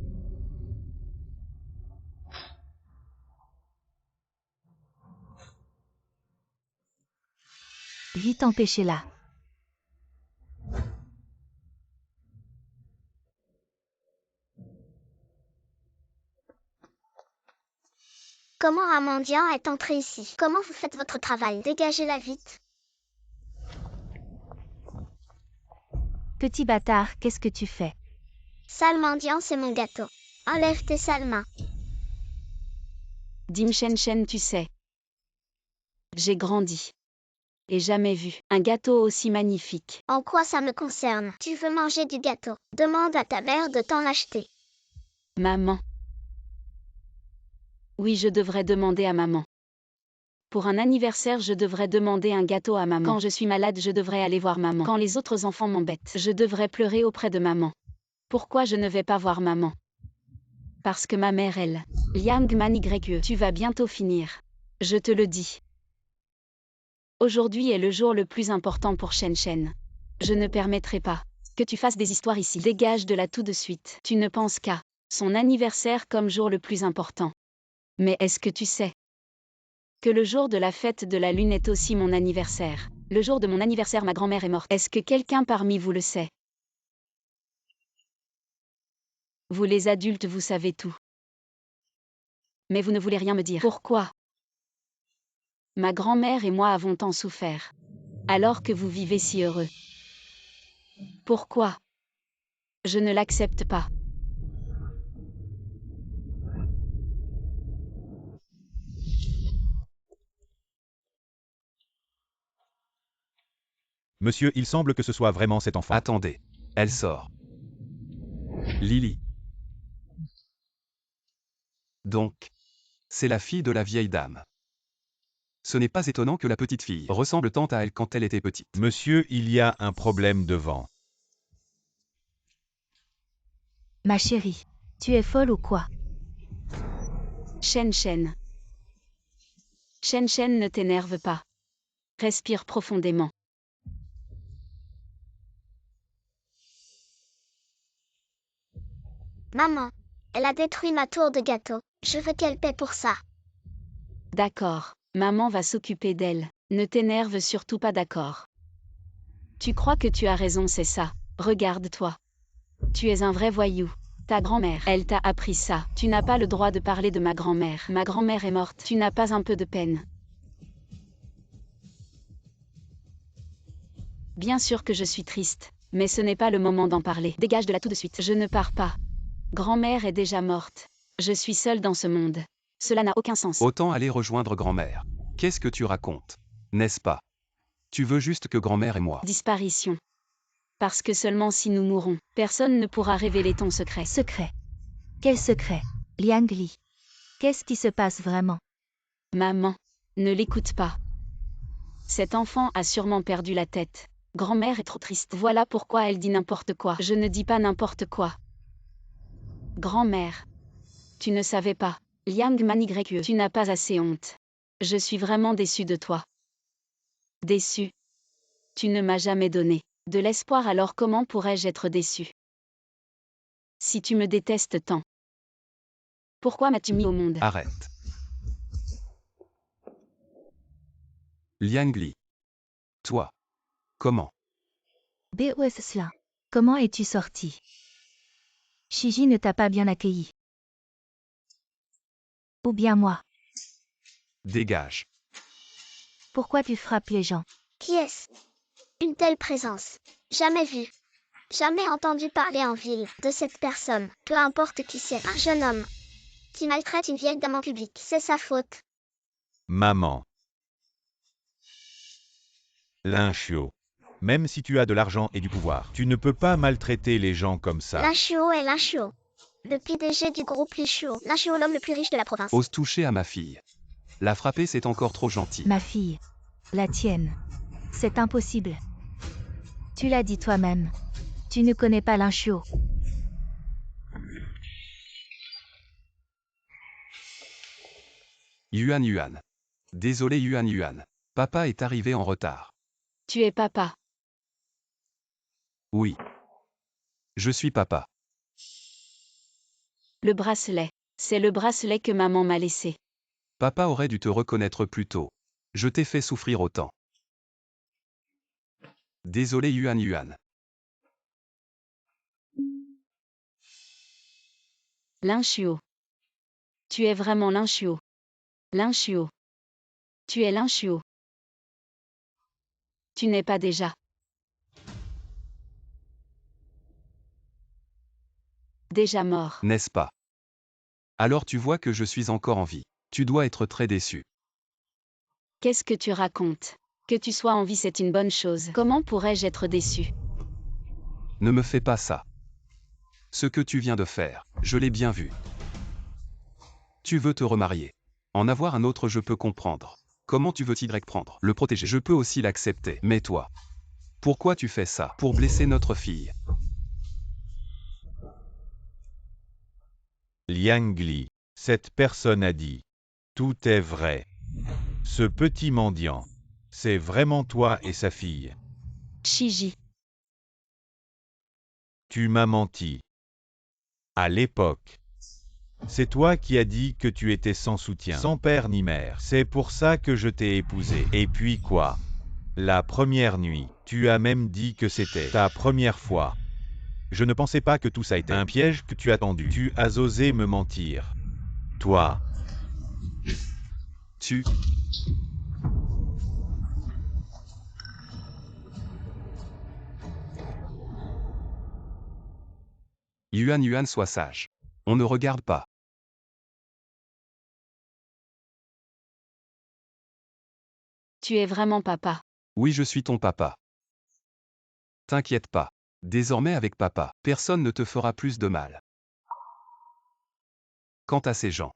Vite empêchez-la. Comment un mendiant est entré ici? Comment vous faites votre travail? Dégagez-la vite. Petit bâtard, qu'est-ce que tu fais? Sale mendiant, c'est mon gâteau. Enlève tes sales mains. Dim Shen Shen, tu sais. J'ai grandi. Et jamais vu un gâteau aussi magnifique. En quoi ça me concerne? Tu veux manger du gâteau? Demande à ta mère de t'en acheter. Maman. Oui, je devrais demander à maman. Pour un anniversaire, je devrais demander un gâteau à maman. Quand je suis malade, je devrais aller voir maman. Quand les autres enfants m'embêtent, je devrais pleurer auprès de maman. Pourquoi je ne vais pas voir maman? Parce que ma mère, elle. Liang Man YE, tu vas bientôt finir. Je te le dis. Aujourd'hui est le jour le plus important pour Shen Shen. Je ne permettrai pas que tu fasses des histoires ici. Dégage de là tout de suite. Tu ne penses qu'à son anniversaire comme jour le plus important. Mais est-ce que tu sais que le jour de la fête de la lune est aussi mon anniversaire? Le jour de mon anniversaire, ma grand-mère est morte. Est-ce que quelqu'un parmi vous le sait? Vous les adultes, vous savez tout. Mais vous ne voulez rien me dire. Pourquoi? Ma grand-mère et moi avons tant souffert. Alors que vous vivez si heureux. Pourquoi? Je ne l'accepte pas. Monsieur, il semble que ce soit vraiment cet enfant. Attendez. Elle sort. Lily. Donc, c'est la fille de la vieille dame. Ce n'est pas étonnant que la petite fille ressemble tant à elle quand elle était petite. Monsieur, il y a un problème de vent. Ma chérie, tu es folle ou quoi? Shen Shen. Shen Shen, ne t'énerve pas. Respire profondément. Maman, elle a détruit ma tour de gâteau. Je veux qu'elle paie pour ça. D'accord, maman va s'occuper d'elle. Ne t'énerve surtout pas, d'accord. Tu crois que tu as raison, c'est ça. Regarde-toi. Tu es un vrai voyou. Ta grand-mère, elle t'a appris ça. Tu n'as pas le droit de parler de ma grand-mère. Ma grand-mère est morte. Tu n'as pas un peu de peine. Bien sûr que je suis triste, mais ce n'est pas le moment d'en parler. Dégage de là tout de suite. Je ne pars pas. Grand-mère est déjà morte. Je suis seule dans ce monde. Cela n'a aucun sens. Autant aller rejoindre grand-mère. Qu'est-ce que tu racontes? N'est-ce pas? Tu veux juste que grand-mère et moi. Disparition. Parce que seulement si nous mourons, personne ne pourra révéler ton secret. Secret. Quel secret? Liang Li. Qu'est-ce qui se passe vraiment? Maman, ne l'écoute pas. Cet enfant a sûrement perdu la tête. Grand-mère est trop triste. Voilà pourquoi elle dit n'importe quoi. Je ne dis pas n'importe quoi. Grand-mère. Tu ne savais pas. Liang Manigreque, tu n'as pas assez honte. Je suis vraiment déçue de toi. Déçue. Tu ne m'as jamais donné de l'espoir, alors comment pourrais-je être déçue? Si tu me détestes tant, pourquoi m'as-tu mis au monde? Arrête. Liang Li. Toi. Comment? Où est cela? Comment es-tu sorti? Shiji ne t'a pas bien accueilli. Ou bien moi? Dégage. Pourquoi tu frappes les gens? Qui est-ce? Une telle présence. Jamais vue. Jamais entendu parler en ville de cette personne. Peu importe qui c'est. Un jeune homme qui maltraite une vieille dame en public. C'est sa faute. Maman. Linchio. Même si tu as de l'argent et du pouvoir, tu ne peux pas maltraiter les gens comme ça. Linchio est Linchio. Le PDG du groupe Linchio. Linchio, l'homme le plus riche de la province. Ose toucher à ma fille. La frapper, c'est encore trop gentil. Ma fille. La tienne. C'est impossible. Tu l'as dit toi-même. Tu ne connais pas Linchio. Yuan Yuan. Désolé Yuan Yuan. Papa est arrivé en retard. Tu es papa. Oui. Je suis papa. Le bracelet. C'est le bracelet que maman m'a laissé. Papa aurait dû te reconnaître plus tôt. Je t'ai fait souffrir autant. Désolé Yuan Yuan. Linchio. Tu es vraiment Linchio. Linchio. Tu es Linchio. Tu n'es pas déjà. Déjà mort. N'est-ce pas? Alors tu vois que je suis encore en vie. Tu dois être très déçu. Qu'est-ce que tu racontes? Que tu sois en vie, c'est une bonne chose. Comment pourrais-je être déçu? Ne me fais pas ça. Ce que tu viens de faire, je l'ai bien vu. Tu veux te remarier. En avoir un autre, je peux comprendre. Comment tu veux t'y prendre? Le protéger, je peux aussi l'accepter. Mais toi, pourquoi tu fais ça? Pour blesser notre fille. Liang Li. Cette personne a dit. Tout est vrai. Ce petit mendiant. C'est vraiment toi et sa fille. Shiji. Tu m'as menti. À l'époque. C'est toi qui as dit que tu étais sans soutien, sans père ni mère. C'est pour ça que je t'ai épousé. Et puis quoi? La première nuit, tu as même dit que c'était ta première fois. Je ne pensais pas que tout ça était un piège que tu as tendu. Tu as osé me mentir. Toi. Tu... Yuan Yuan, sois sage. On ne regarde pas. Tu es vraiment papa. Oui, je suis ton papa. T'inquiète pas. Désormais avec papa, personne ne te fera plus de mal. Quant à ces gens,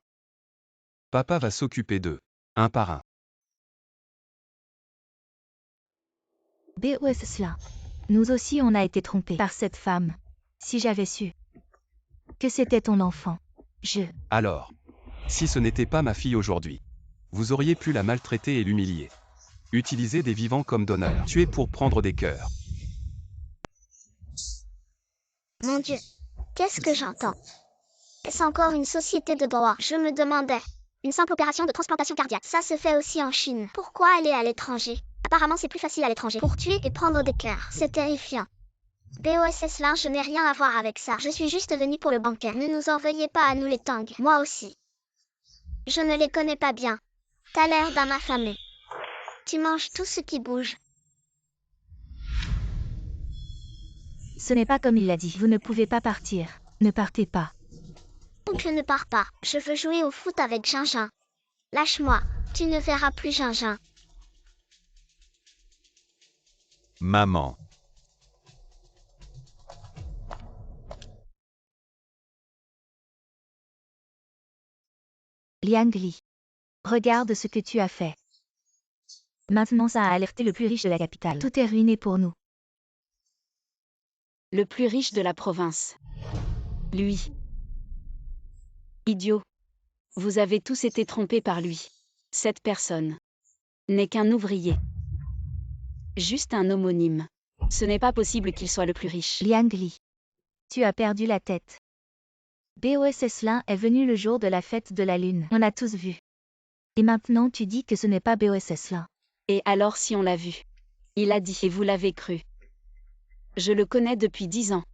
papa va s'occuper d'eux, un par un. Où est cela? Nous aussi on a été trompés par cette femme. Si j'avais su que c'était ton enfant, Alors, si ce n'était pas ma fille aujourd'hui, Vous auriez pu la maltraiter et l'humilier. Utiliser des vivants comme donneurs. Tuer pour prendre des cœurs. Mon Dieu, qu'est-ce que j'entends? Est-ce encore une société de droit? Je me demandais. Une simple opération de transplantation cardiaque. Ça se fait aussi en Chine. Pourquoi aller à l'étranger? Apparemment, c'est plus facile à l'étranger. Pour tuer et prendre des cœurs. C'est terrifiant. BOSS Lin, je n'ai rien à voir avec ça. Je suis juste venue pour le banquet. Ne nous en veuillez pas à nous les Tang. Moi aussi. Je ne les connais pas bien. T'as l'air d'un affamé. Tu manges tout ce qui bouge. Ce n'est pas comme il l'a dit. Vous ne pouvez pas partir. Ne partez pas. Donc je ne pars pas. Je veux jouer au foot avec Gingjin. Lâche-moi. Tu ne verras plus Gingjin. Maman. Liang Li. Regarde ce que tu as fait. Maintenant ça a alerté le plus riche de la capitale. Tout est ruiné pour nous. Le plus riche de la province. Lui. Idiot. Vous avez tous été trompés par lui. Cette personne n'est qu'un ouvrier. Juste un homonyme. Ce n'est pas possible qu'il soit le plus riche. Liang Li. Tu as perdu la tête. BOSS Lin est venu le jour de la fête de la lune. On a tous vu. Et maintenant tu dis que ce n'est pas BOSS Lin. Et alors si on l'a vu? Il a dit et vous l'avez cru. Je le connais depuis 10 ans.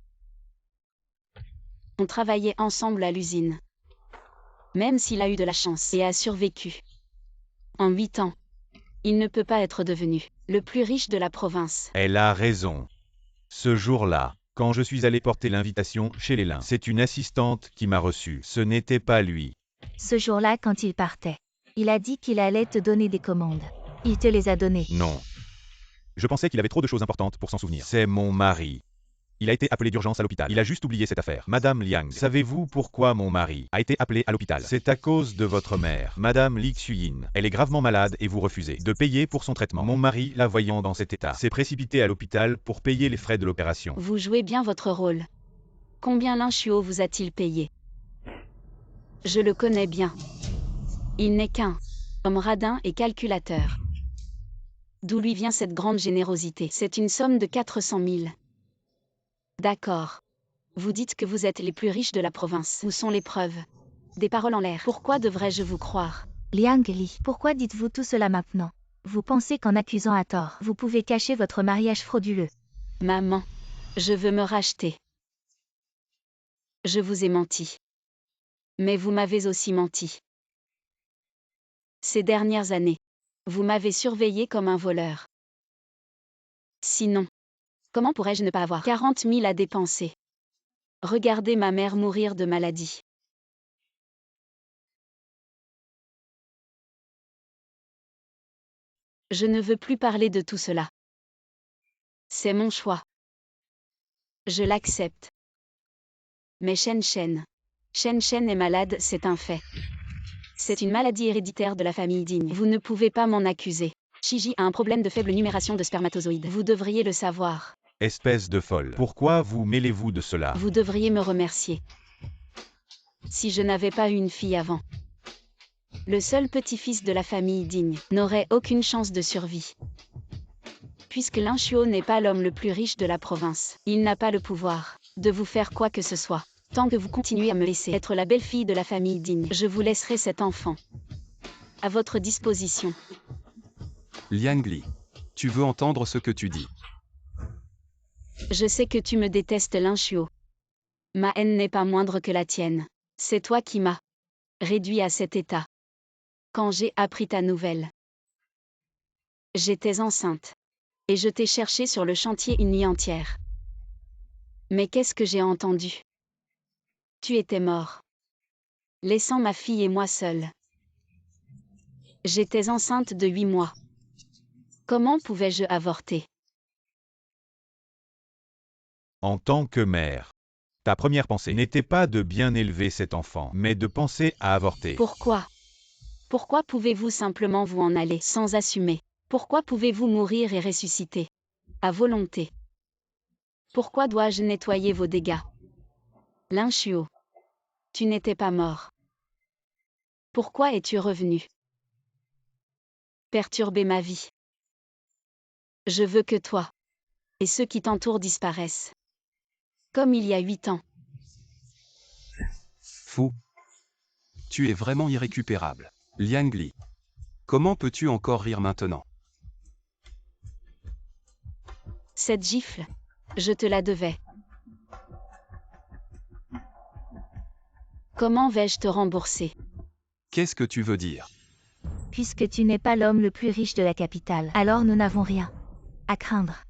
On travaillait ensemble à l'usine. Même s'il a eu de la chance et a survécu. En 8 ans, il ne peut pas être devenu le plus riche de la province. Elle a raison. Ce jour-là, quand je suis allé porter l'invitation chez les Lin, c'est une assistante qui m'a reçu. Ce n'était pas lui. Ce jour-là quand il partait. Il a dit qu'il allait te donner des commandes. Il te les a données. Non. Je pensais qu'il avait trop de choses importantes pour s'en souvenir. C'est mon mari. Il a été appelé d'urgence à l'hôpital. Il a juste oublié cette affaire. Madame Liang, savez-vous pourquoi mon mari a été appelé à l'hôpital? C'est à cause de votre mère, Madame Li Xuyin. Elle est gravement malade et vous refusez de payer pour son traitement. Mon mari, la voyant dans cet état, s'est précipité à l'hôpital pour payer les frais de l'opération. Vous jouez bien votre rôle. Combien Lin Chuo vous a-t-il payé? Je le connais bien. Il n'est qu'un homme radin et calculateur. D'où lui vient cette grande générosité? C'est une somme de 400 000. D'accord. Vous dites que vous êtes les plus riches de la province. Où sont les preuves? Des paroles en l'air. Pourquoi devrais-je vous croire? Liang Li, pourquoi dites-vous tout cela maintenant? Vous pensez qu'en accusant à tort, vous pouvez cacher votre mariage frauduleux. Maman, je veux me racheter. Je vous ai menti. Mais vous m'avez aussi menti. Ces dernières années, vous m'avez surveillé comme un voleur. Sinon, comment pourrais-je ne pas avoir 40 000 à dépenser? Regardez ma mère mourir de maladie. Je ne veux plus parler de tout cela. C'est mon choix. Je l'accepte. Mais Shen Shen est malade, c'est un fait. C'est une maladie héréditaire de la famille digne. Vous ne pouvez pas m'en accuser. Shiji a un problème de faible numération de spermatozoïdes. Vous devriez le savoir. Espèce de folle. Pourquoi vous mêlez-vous de cela? Vous devriez me remercier. Si je n'avais pas eu une fille avant, le seul petit-fils de la famille digne n'aurait aucune chance de survie. Puisque Lin Chuo n'est pas l'homme le plus riche de la province, il n'a pas le pouvoir de vous faire quoi que ce soit. Tant que vous continuez à me laisser être la belle-fille de la famille digne, je vous laisserai cet enfant. À votre disposition. Liang Li. Tu veux entendre ce que tu dis? Je sais que tu me détestes, Lin Chuo. Ma haine n'est pas moindre que la tienne. C'est toi qui m'as réduit à cet état. Quand j'ai appris ta nouvelle, j'étais enceinte. Et je t'ai cherché sur le chantier une nuit entière. Mais qu'est-ce que j'ai entendu? Tu étais mort, laissant ma fille et moi seuls. J'étais enceinte de 8 mois. Comment pouvais-je avorter? En tant que mère, ta première pensée n'était pas de bien élever cet enfant, mais de penser à avorter. Pourquoi? Pourquoi pouvez-vous simplement vous en aller sans assumer? Pourquoi pouvez-vous mourir et ressusciter à volonté? Pourquoi dois-je nettoyer vos dégâts? Lin Chuo, tu n'étais pas mort. Pourquoi es-tu revenu? perturber ma vie. Je veux que toi et ceux qui t'entourent disparaissent. Comme il y a 8 ans. Fou. Tu es vraiment irrécupérable. Liang Li. Comment peux-tu encore rire maintenant? Cette gifle, je te la devais. Comment vais-je te rembourser? Qu'est-ce que tu veux dire? Puisque tu n'es pas l'homme le plus riche de la capitale, alors nous n'avons rien à craindre.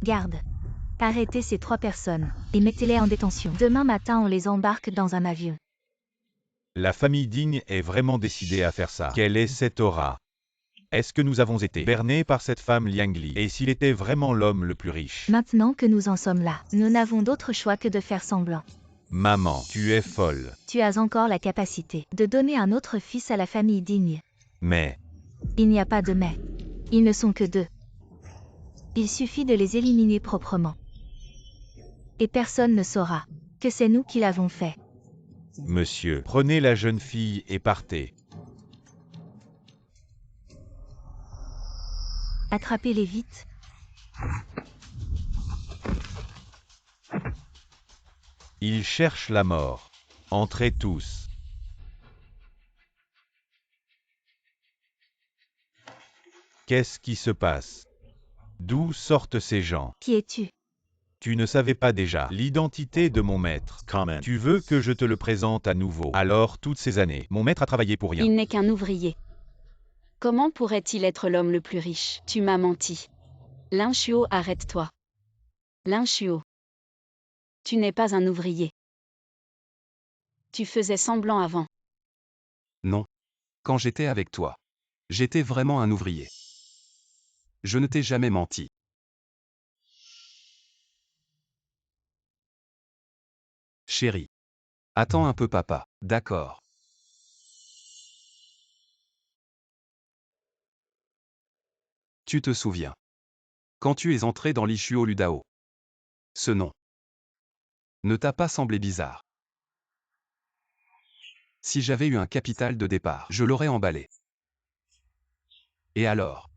Garde. Arrêtez ces 3 personnes et mettez-les en détention. Demain matin, on les embarque dans un avion. La famille Digne est vraiment décidée à faire ça. Quelle est cette aura? Est-ce que nous avons été bernés par cette femme Liang Li? Et s'il était vraiment l'homme le plus riche? Maintenant que nous en sommes là, nous n'avons d'autre choix que de faire semblant. Maman, tu es folle. Tu as encore la capacité de donner un autre fils à la famille Digne. Mais, Il n'y a pas de mais. Ils ne sont que 2. Il suffit de les éliminer proprement. Et personne ne saura que c'est nous qui l'avons fait. monsieur, prenez la jeune fille et partez. Attrapez-les vite. Ils cherchent la mort. Entrez tous. Qu'est-ce qui se passe? D'où sortent ces gens? Qui es-tu? Tu ne savais pas déjà l'identité de mon maître. Tu veux que je te le présente à nouveau? Alors, toutes ces années, mon maître a travaillé pour rien. Il n'est qu'un ouvrier. Comment pourrait-il être l'homme le plus riche? Tu m'as menti. Lin Shuo, arrête-toi. Lin Shuo. Tu n'es pas un ouvrier. Tu faisais semblant avant. Non. Quand j'étais avec toi, j'étais vraiment un ouvrier. Je ne t'ai jamais menti. Chérie. Attends un peu papa, d'accord. Tu te souviens. Quand tu es entré dans l'Ishuo Ludao. Ce nom ne t'a pas semblé bizarre. Si j'avais eu un capital de départ, je l'aurais emballé. Et alors?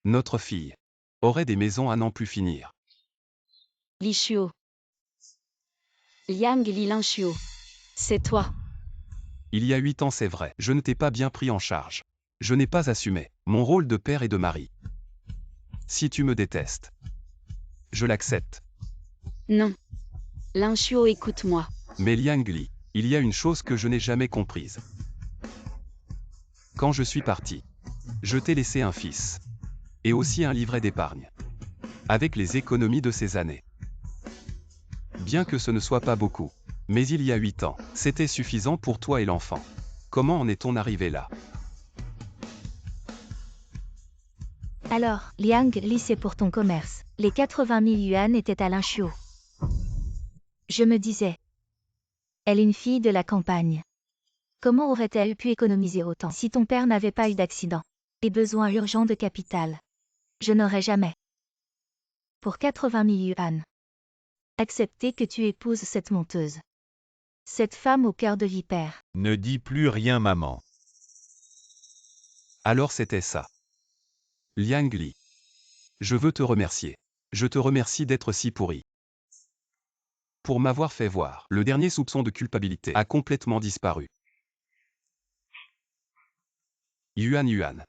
Notre fille aurait des maisons à n'en plus finir. Li Shuo. Liang Li Lin Shuo. C'est toi. Il y a 8 ans, c'est vrai, je ne t'ai pas bien pris en charge. Je n'ai pas assumé mon rôle de père et de mari. Si tu me détestes, je l'accepte. Non. Lin Shuo, écoute-moi. Mais Liang Li, il y a une chose que je n'ai jamais comprise. Quand je suis parti, je t'ai laissé un fils. Et aussi un livret d'épargne. Avec les économies de ces années. Bien que ce ne soit pas beaucoup. Mais il y a 8 ans, c'était suffisant pour toi et l'enfant. Comment en est-on arrivé là? Alors, Liang Li, c'est pour ton commerce. Les 80 000 yuan étaient à Lin Shuo. Je me disais. Elle est une fille de la campagne. Comment aurait-elle pu économiser autant si ton père n'avait pas eu d'accident et besoin urgent de capital? Je n'aurais jamais. Pour 80 000 yuan. Accepté que tu épouses cette menteuse. Cette femme au cœur de vipère. Ne dis plus rien, maman. Alors c'était ça. Liang Li. Je veux te remercier. Je te remercie d'être si pourri. Pour m'avoir fait voir, le dernier soupçon de culpabilité a complètement disparu. Yuan.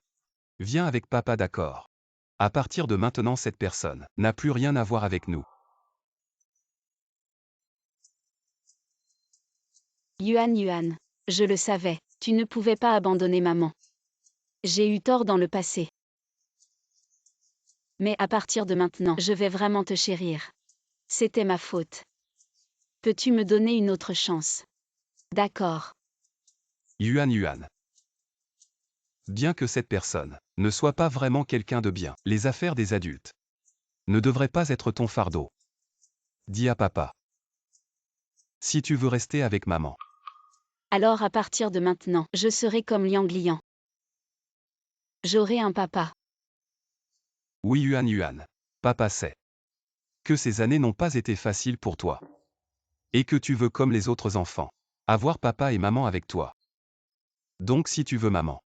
Viens avec papa, d'accord. À partir de maintenant, cette personne n'a plus rien à voir avec nous. Yuan. Je le savais. Tu ne pouvais pas abandonner maman. J'ai eu tort dans le passé. Mais à partir de maintenant, je vais vraiment te chérir. C'était ma faute. Peux-tu me donner une autre chance? D'accord. Yuan. Bien que cette personne ne soit pas vraiment quelqu'un de bien, les affaires des adultes ne devraient pas être ton fardeau. Dis à papa. Si tu veux rester avec maman. Alors à partir de maintenant, je serai comme Liang Liang. J'aurai un papa. Oui Yuan. Papa sait que ces années n'ont pas été faciles pour toi. Et que tu veux comme les autres enfants. Avoir papa et maman avec toi. Donc si tu veux maman.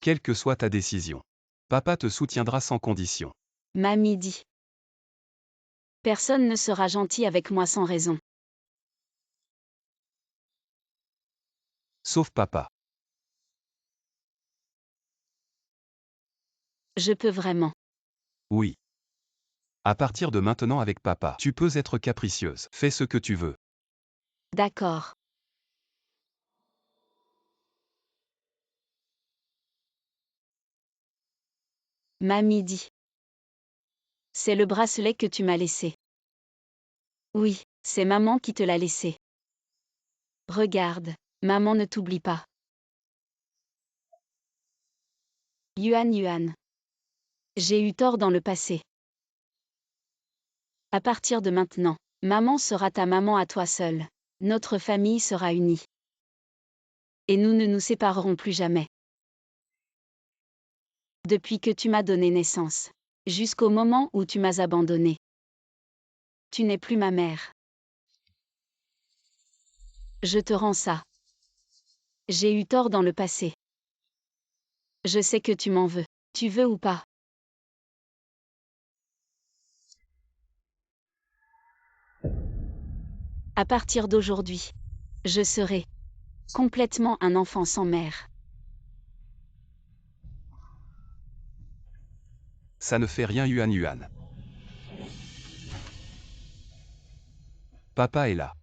Quelle que soit ta décision. Papa te soutiendra sans condition. Mamie dit. Personne ne sera gentil avec moi sans raison. Sauf papa. Je peux vraiment. Oui. À partir de maintenant avec papa, tu peux être capricieuse. Fais ce que tu veux. D'accord. Mamie dit. C'est le bracelet que tu m'as laissé. Oui, c'est maman qui te l'a laissé. Regarde, maman ne t'oublie pas. Yuan. J'ai eu tort dans le passé. À partir de maintenant, maman sera ta maman à toi seule. Notre famille sera unie. Et nous ne nous séparerons plus jamais. Depuis que tu m'as donné naissance. Jusqu'au moment où tu m'as abandonné. Tu n'es plus ma mère. Je te rends ça. J'ai eu tort dans le passé. Je sais que tu m'en veux. Tu veux ou pas? À partir d'aujourd'hui, je serai complètement un enfant sans mère. Ça ne fait rien Yuan. Papa est là.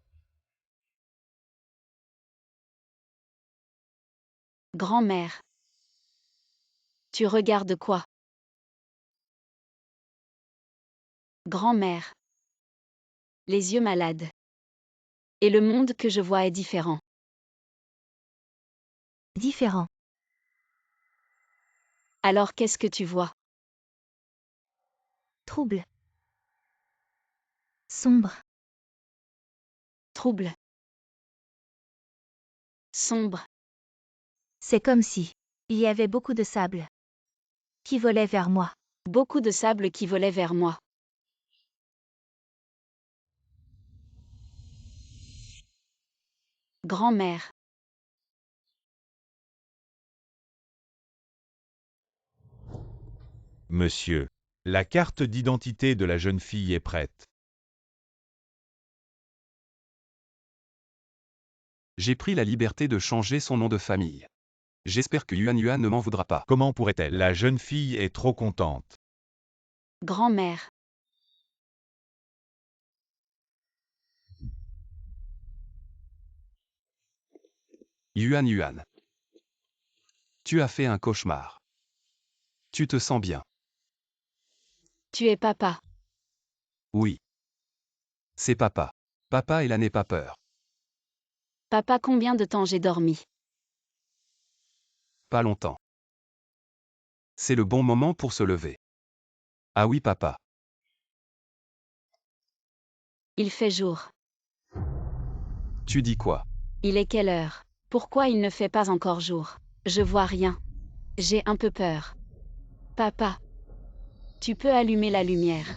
Grand-mère. Tu regardes quoi? Grand-mère. Les yeux malades. Et le monde que je vois est différent. Différent. Alors qu'est-ce que tu vois? Trouble. Sombre. Trouble. Sombre. C'est comme si il y avait beaucoup de sable qui volait vers moi. Beaucoup de sable qui volait vers moi. Grand-mère. Monsieur, la carte d'identité de la jeune fille est prête. J'ai pris la liberté de changer son nom de famille. J'espère que Yuan ne m'en voudra pas. Comment pourrait-elle? La jeune fille est trop contente. Grand-mère. Yuan. Tu as fait un cauchemar. Tu te sens bien? Tu es papa. Oui. C'est papa. Papa et là n'aie pas peur. Papa, combien de temps j'ai dormi? Pas longtemps. C'est le bon moment pour se lever. Ah oui papa. Il fait jour. Tu dis quoi? Il est quelle heure? Pourquoi il ne fait pas encore jour? Je vois rien. J'ai un peu peur. Papa. Tu peux allumer la lumière.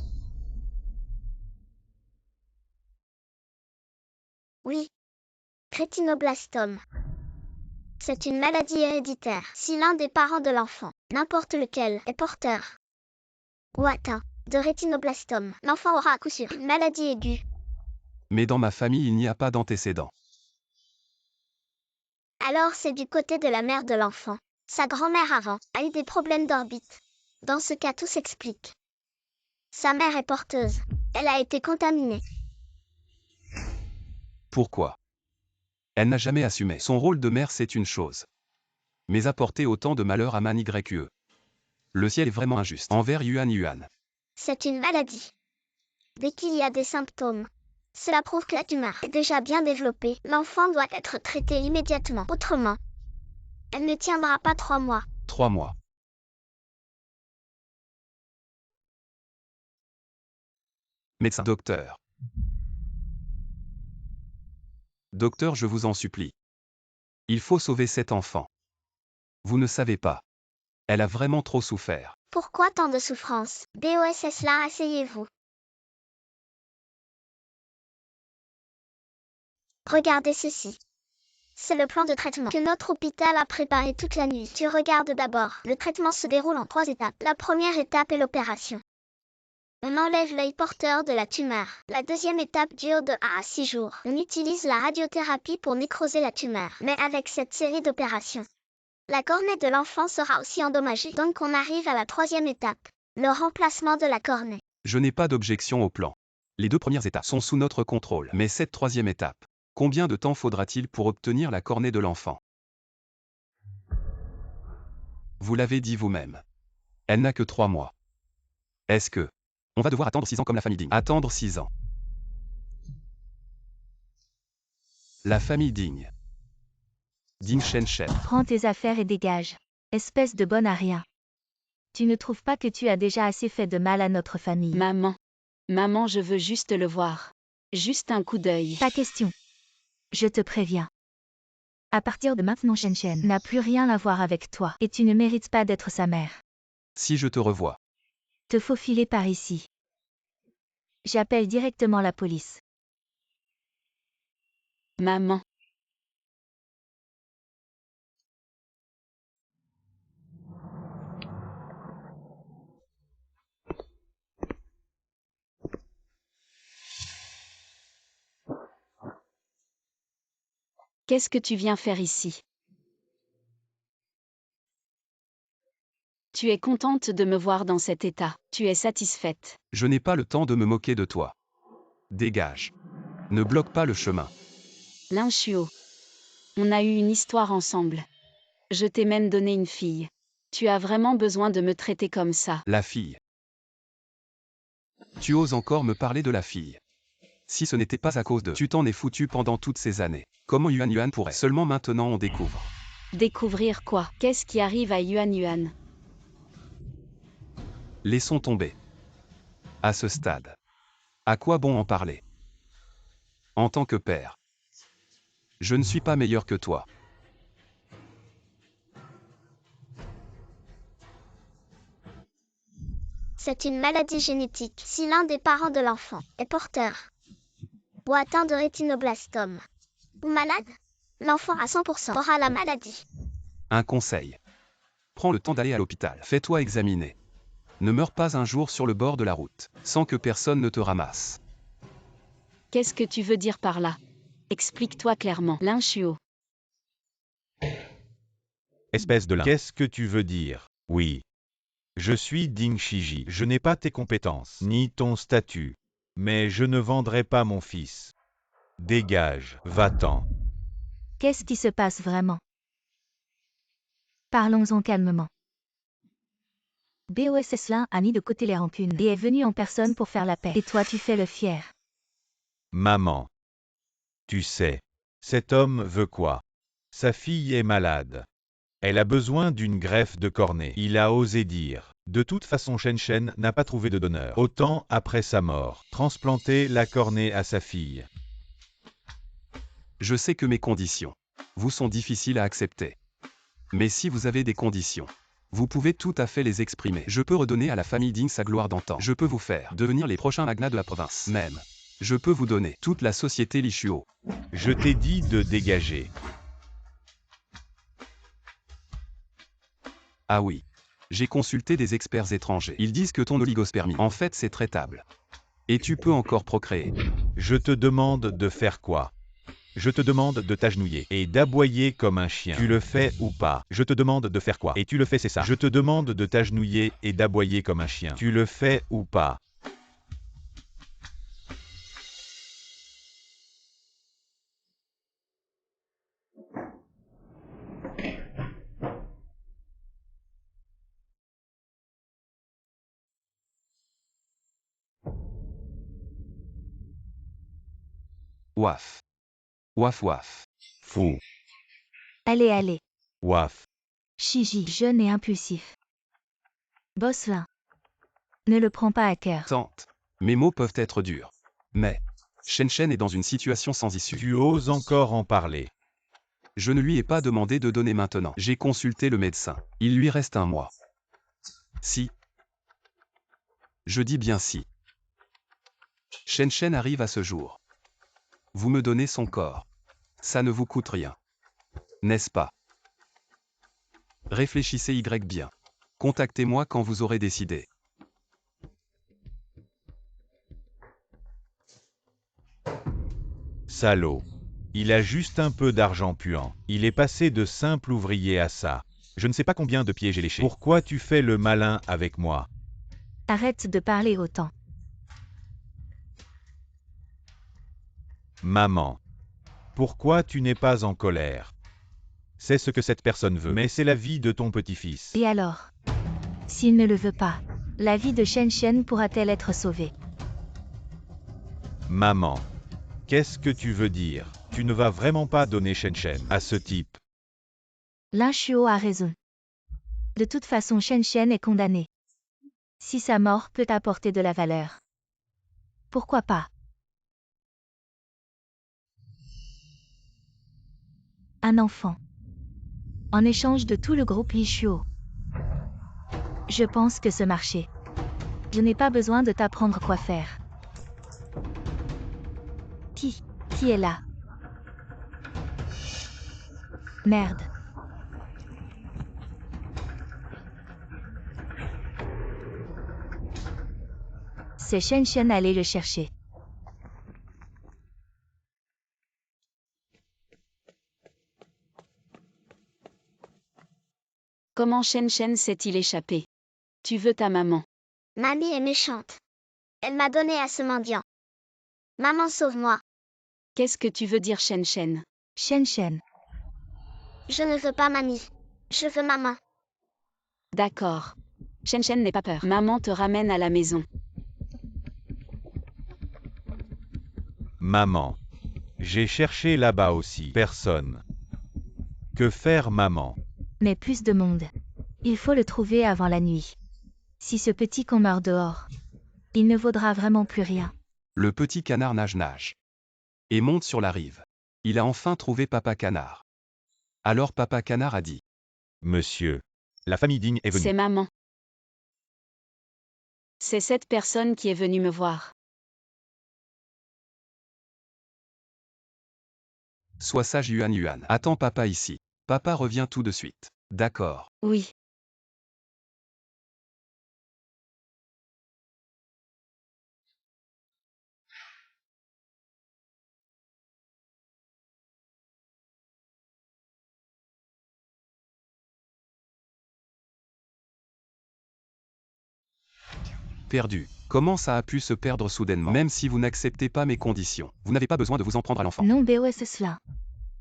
Oui. Rétinoblastome. C'est une maladie héréditaire. Si l'un des parents de l'enfant, n'importe lequel, est porteur ou atteint de rétinoblastome, l'enfant aura à coup sûr une maladie aiguë. Mais dans ma famille il n'y a pas d'antécédents. Alors c'est du côté de la mère de l'enfant. Sa grand-mère avant a eu des problèmes d'orbite. Dans ce cas, tout s'explique. Sa mère est porteuse. Elle a été contaminée. Pourquoi? Elle n'a jamais assumé. Son rôle de mère c'est une chose. Mais apporter autant de malheur à Man YE. Le ciel est vraiment injuste envers Yuan. C'est une maladie. Dès qu'il y a des symptômes, cela prouve que la tumeur est déjà bien développée. L'enfant doit être traité immédiatement. Autrement, elle ne tiendra pas 3 mois. 3 mois. Médecin. Docteur. Docteur, je vous en supplie. Il faut sauver cet enfant. Vous ne savez pas. Elle a vraiment trop souffert. Pourquoi tant de souffrance? BOSS là, asseyez-vous. Regardez ceci. C'est le plan de traitement que notre hôpital a préparé toute la nuit. Tu regardes d'abord. Le traitement se déroule en 3 étapes. La première étape est l'opération. On enlève l'œil porteur de la tumeur. La deuxième étape dure de 1 à 6 jours. On utilise la radiothérapie pour nécroser la tumeur. Mais avec cette série d'opérations, la cornée de l'enfant sera aussi endommagée. Donc on arrive à la troisième étape, le remplacement de la cornée. Je n'ai pas d'objection au plan. Les 2 premières étapes sont sous notre contrôle. Mais cette 3e étape, combien de temps faudra-t-il pour obtenir la cornée de l'enfant? Vous l'avez dit vous-même. Elle n'a que 3 mois. Est-ce que on va devoir attendre 6 ans comme la famille Digne? Attendre 6 ans. La famille Digne. Digne Shen-Shen. Prends tes affaires et dégage. Espèce de bonne à rien. Tu ne trouves pas que tu as déjà assez fait de mal à notre famille? Maman. Maman, je veux juste le voir. Juste un coup d'œil. Pas question. Je te préviens. À partir de maintenant, Shen-Shen n'a plus rien à voir avec toi, et tu ne mérites pas d'être sa mère. Si je te revois. Te faufiler par ici. J'appelle directement la police. Maman. Qu'est-ce que tu viens faire ici? Tu es contente de me voir dans cet état. Tu es satisfaite. Je n'ai pas le temps de me moquer de toi. Dégage. Ne bloque pas le chemin. Lin Shuo. On a eu une histoire ensemble. Je t'ai même donné une fille. Tu as vraiment besoin de me traiter comme ça. La fille. Tu oses encore me parler de la fille. Si ce n'était pas à cause de tu t'en es foutu pendant toutes ces années, comment Yuan Yuan pourrait? Seulement maintenant on découvre. Découvrir quoi? Qu'est-ce qui arrive à Yuan Yuan? Laissons tomber. À ce stade. À quoi bon en parler? En tant que père. Je ne suis pas meilleur que toi. C'est une maladie génétique. Si l'un des parents de l'enfant est porteur ou atteint de rétinoblastome ou malade, l'enfant à 100% aura la maladie. Un conseil. Prends le temps d'aller à l'hôpital. Fais-toi examiner. Ne meurs pas un jour sur le bord de la route, sans que personne ne te ramasse. Qu'est-ce que tu veux dire par là? Explique-toi clairement. Lin Shuo. Espèce de lin. Qu'est-ce que tu veux dire? Oui. Je suis Ding Shiji. Je n'ai pas tes compétences, ni ton statut. Mais je ne vendrai pas mon fils. Dégage, va-t'en. Qu'est-ce qui se passe vraiment? Parlons-en calmement. BOSS Lin a mis de côté les rancunes et est venu en personne pour faire la paix. Et toi tu fais le fier. Maman. Tu sais, cet homme veut quoi? Sa fille est malade. Elle a besoin d'une greffe de cornée. Il a osé dire. De toute façon, Shen-Shen n'a pas trouvé de donneur. Autant après sa mort, transplanter la cornée à sa fille. Je sais que mes conditions vous sont difficiles à accepter. Mais si vous avez des conditions, vous pouvez tout à fait les exprimer. Je peux redonner à la famille Ding sa gloire d'antan. Je peux vous faire devenir les prochains magnats de la province. Même. Je peux vous donner toute la société Li Shuo. Je t'ai dit de dégager. Ah oui. J'ai consulté des experts étrangers. Ils disent que ton oligospermie, en fait, c'est traitable. Et tu peux encore procréer. Je te demande de faire quoi? Je te demande de t'agenouiller et d'aboyer comme un chien. Tu le fais ou pas? Je te demande de faire quoi? Et tu le fais, c'est ça. Je te demande de t'agenouiller et d'aboyer comme un chien. Tu le fais ou pas? Ouaf. Ouaf ouaf. Fou. Allez, allez. Ouaf. Shiji, jeune et impulsif. Boss Lin. Ne le prends pas à cœur. Tante. Mes mots peuvent être durs. Mais Shen-Shen est dans une situation sans issue. Tu oses encore en parler. Je ne lui ai pas demandé de donner maintenant. J'ai consulté le médecin. Il lui reste 1 mois. Si. Je dis bien si. Shen-Shen arrive à ce jour. Vous me donnez son corps. Ça ne vous coûte rien. N'est-ce pas? Réfléchissez bien. Contactez-moi quand vous aurez décidé. Salaud. Il a juste un peu d'argent puant. Il est passé de simple ouvrier à ça. Je ne sais pas combien de pieds j'ai léché. Pourquoi tu fais le malin avec moi? Arrête de parler autant. Maman. Pourquoi tu n'es pas en colère? C'est ce que cette personne veut, mais c'est la vie de ton petit-fils. Et alors? S'il ne le veut pas, la vie de Shen Shen pourra-t-elle être sauvée? Maman. Qu'est-ce que tu veux dire? Tu ne vas vraiment pas donner Shen Shen à ce type. Lin Shuo a raison. De toute façon, Shen Shen est condamné. Si sa mort peut apporter de la valeur, pourquoi pas? Un enfant. En échange de tout le groupe Li Shuo. Je pense que ce marché. Je n'ai pas besoin de t'apprendre quoi faire. Qui est là? Merde. C'est Shen Shen aller le chercher. Comment Shen Shen s'est-il échappé? Tu veux ta maman. Mamie est méchante. Elle m'a donné à ce mendiant. Maman, sauve-moi. Qu'est-ce que tu veux dire Shen Shen? Shen Shen. Je ne veux pas mamie. Je veux maman. D'accord. Shen Shen n'aie pas peur. Maman te ramène à la maison. Maman. J'ai cherché là-bas aussi. Personne. Que faire, maman? Mais plus de monde. Il faut le trouver avant la nuit. Si ce petit con meurt dehors, il ne vaudra vraiment plus rien. Le petit canard nage et monte sur la rive. Il a enfin trouvé Papa Canard. Alors Papa Canard a dit: Monsieur. La famille Ding est venue. C'est maman. C'est cette personne qui est venue me voir. Sois sage Yuan. Attends papa ici. Papa revient tout de suite. D'accord. Oui. Perdu. Comment ça a pu se perdre soudainement? Même si vous n'acceptez pas mes conditions, vous n'avez pas besoin de vous en prendre à l'enfant. Non, BOS cela.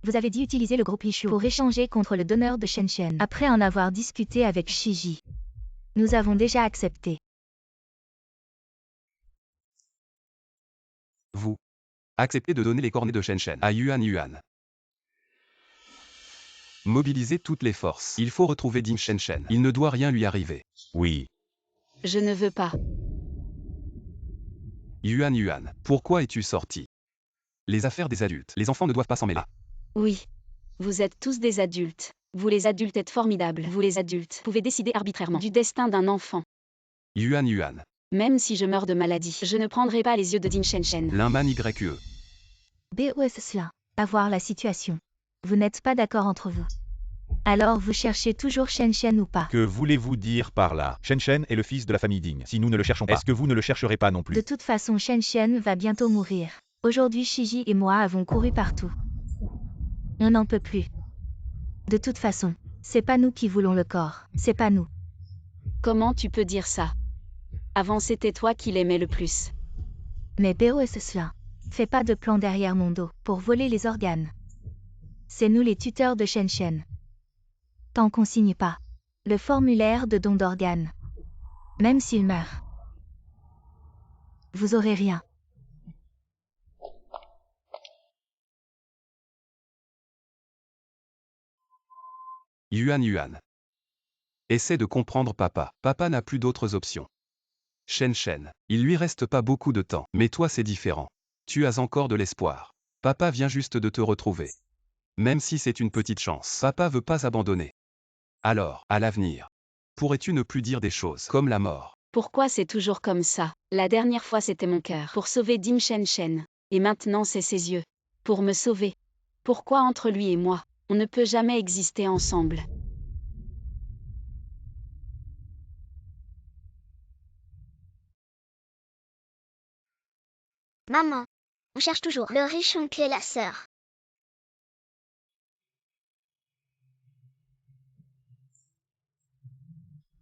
Vous avez dit utiliser le groupe Li Shuo pour échanger contre le donneur de Shen Shen. Après en avoir discuté avec Shiji, nous avons déjà accepté. Vous acceptez de donner les cornets de Shen Shen à Yuan. Mobilisez toutes les forces. Il faut retrouver Ding Shen Shen. Il ne doit rien lui arriver. Oui. Je ne veux pas. Yuan, pourquoi es-tu sorti? Les affaires des adultes. Les enfants ne doivent pas s'en mêler. Oui. Vous êtes tous des adultes. Vous les adultes êtes formidables. Vous les adultes pouvez décider arbitrairement du destin d'un enfant. Yuan. Même si je meurs de maladie, je ne prendrai pas les yeux de Ding Shen Shen. L'Inman YE. BOS cela. À voir la situation. Vous n'êtes pas d'accord entre vous. Alors vous cherchez toujours Shen Shen ou pas? Que voulez-vous dire par là? Shen Shen est le fils de la famille Ding. Si nous ne le cherchons pas, est-ce que vous ne le chercherez pas non plus? De toute façon, Shen Shen va bientôt mourir. Aujourd'hui, Shiji et moi avons couru partout. On n'en peut plus. De toute façon, c'est pas nous qui voulons le corps. C'est pas nous. Comment tu peux dire ça? Avant c'était toi qui l'aimais le plus. Mais BOS cela. Fais pas de plan derrière mon dos pour voler les organes. C'est nous les tuteurs de Shen Shen. Tant qu'on signe pas le formulaire de don d'organes, même s'il meurt, vous aurez rien. Yuan. Essaie de comprendre papa. Papa n'a plus d'autres options. Shen Shen, il lui reste pas beaucoup de temps. Mais toi c'est différent. Tu as encore de l'espoir. Papa vient juste de te retrouver. Même si c'est une petite chance, papa veut pas abandonner. Alors, à l'avenir, pourrais-tu ne plus dire des choses comme la mort? Pourquoi c'est toujours comme ça? La dernière fois c'était mon cœur pour sauver Ding Shen Shen. Et maintenant c'est ses yeux. Pour me sauver. Pourquoi entre lui et moi, On ne peut jamais exister ensemble. Maman, on cherche toujours le riche oncle et la sœur.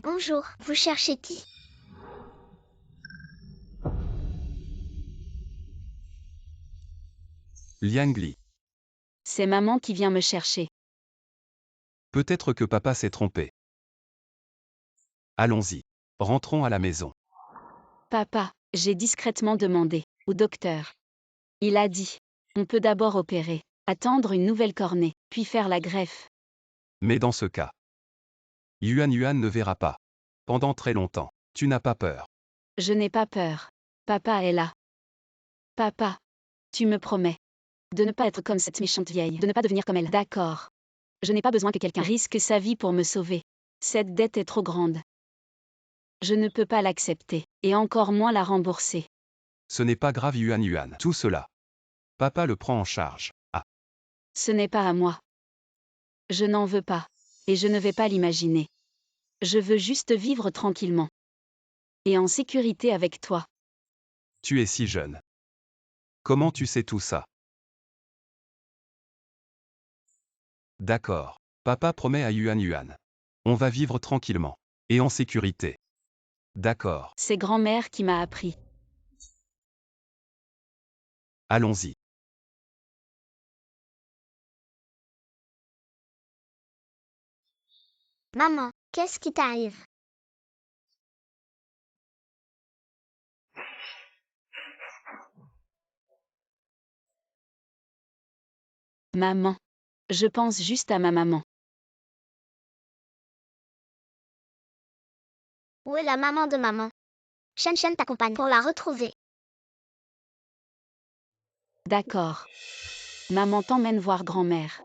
Bonjour, vous cherchez qui? Liang Li. C'est maman qui vient me chercher. Peut-être que papa s'est trompé. Allons-y. Rentrons à la maison. Papa, j'ai discrètement demandé au docteur. Il a dit, on peut d'abord opérer, attendre une nouvelle cornée, puis faire la greffe. Mais dans ce cas, Yuan ne verra pas. Pendant très longtemps. Tu n'as pas peur. Je n'ai pas peur. Papa est là. Papa, tu me promets de ne pas être comme cette méchante vieille, de ne pas devenir comme elle. D'accord. Je n'ai pas besoin que quelqu'un risque sa vie pour me sauver. Cette dette est trop grande. Je ne peux pas l'accepter, et encore moins la rembourser. Ce n'est pas grave Yuan. Tout cela. Papa le prend en charge. Ah, Ce n'est pas à moi. Je n'en veux pas, et je ne vais pas l'imaginer. Je veux juste vivre tranquillement. Et en sécurité avec toi. tu es si jeune. Comment tu sais tout ça? D'accord. Papa promet à Yuan. On va vivre tranquillement. Et en sécurité. D'accord. C'est grand-mère qui m'a appris. Allons-y. Maman, qu'est-ce qui t'arrive? Maman. Je pense juste à ma maman. Où est la maman de maman? Shen t'accompagne pour la retrouver. D'accord. Maman t'emmène voir grand-mère.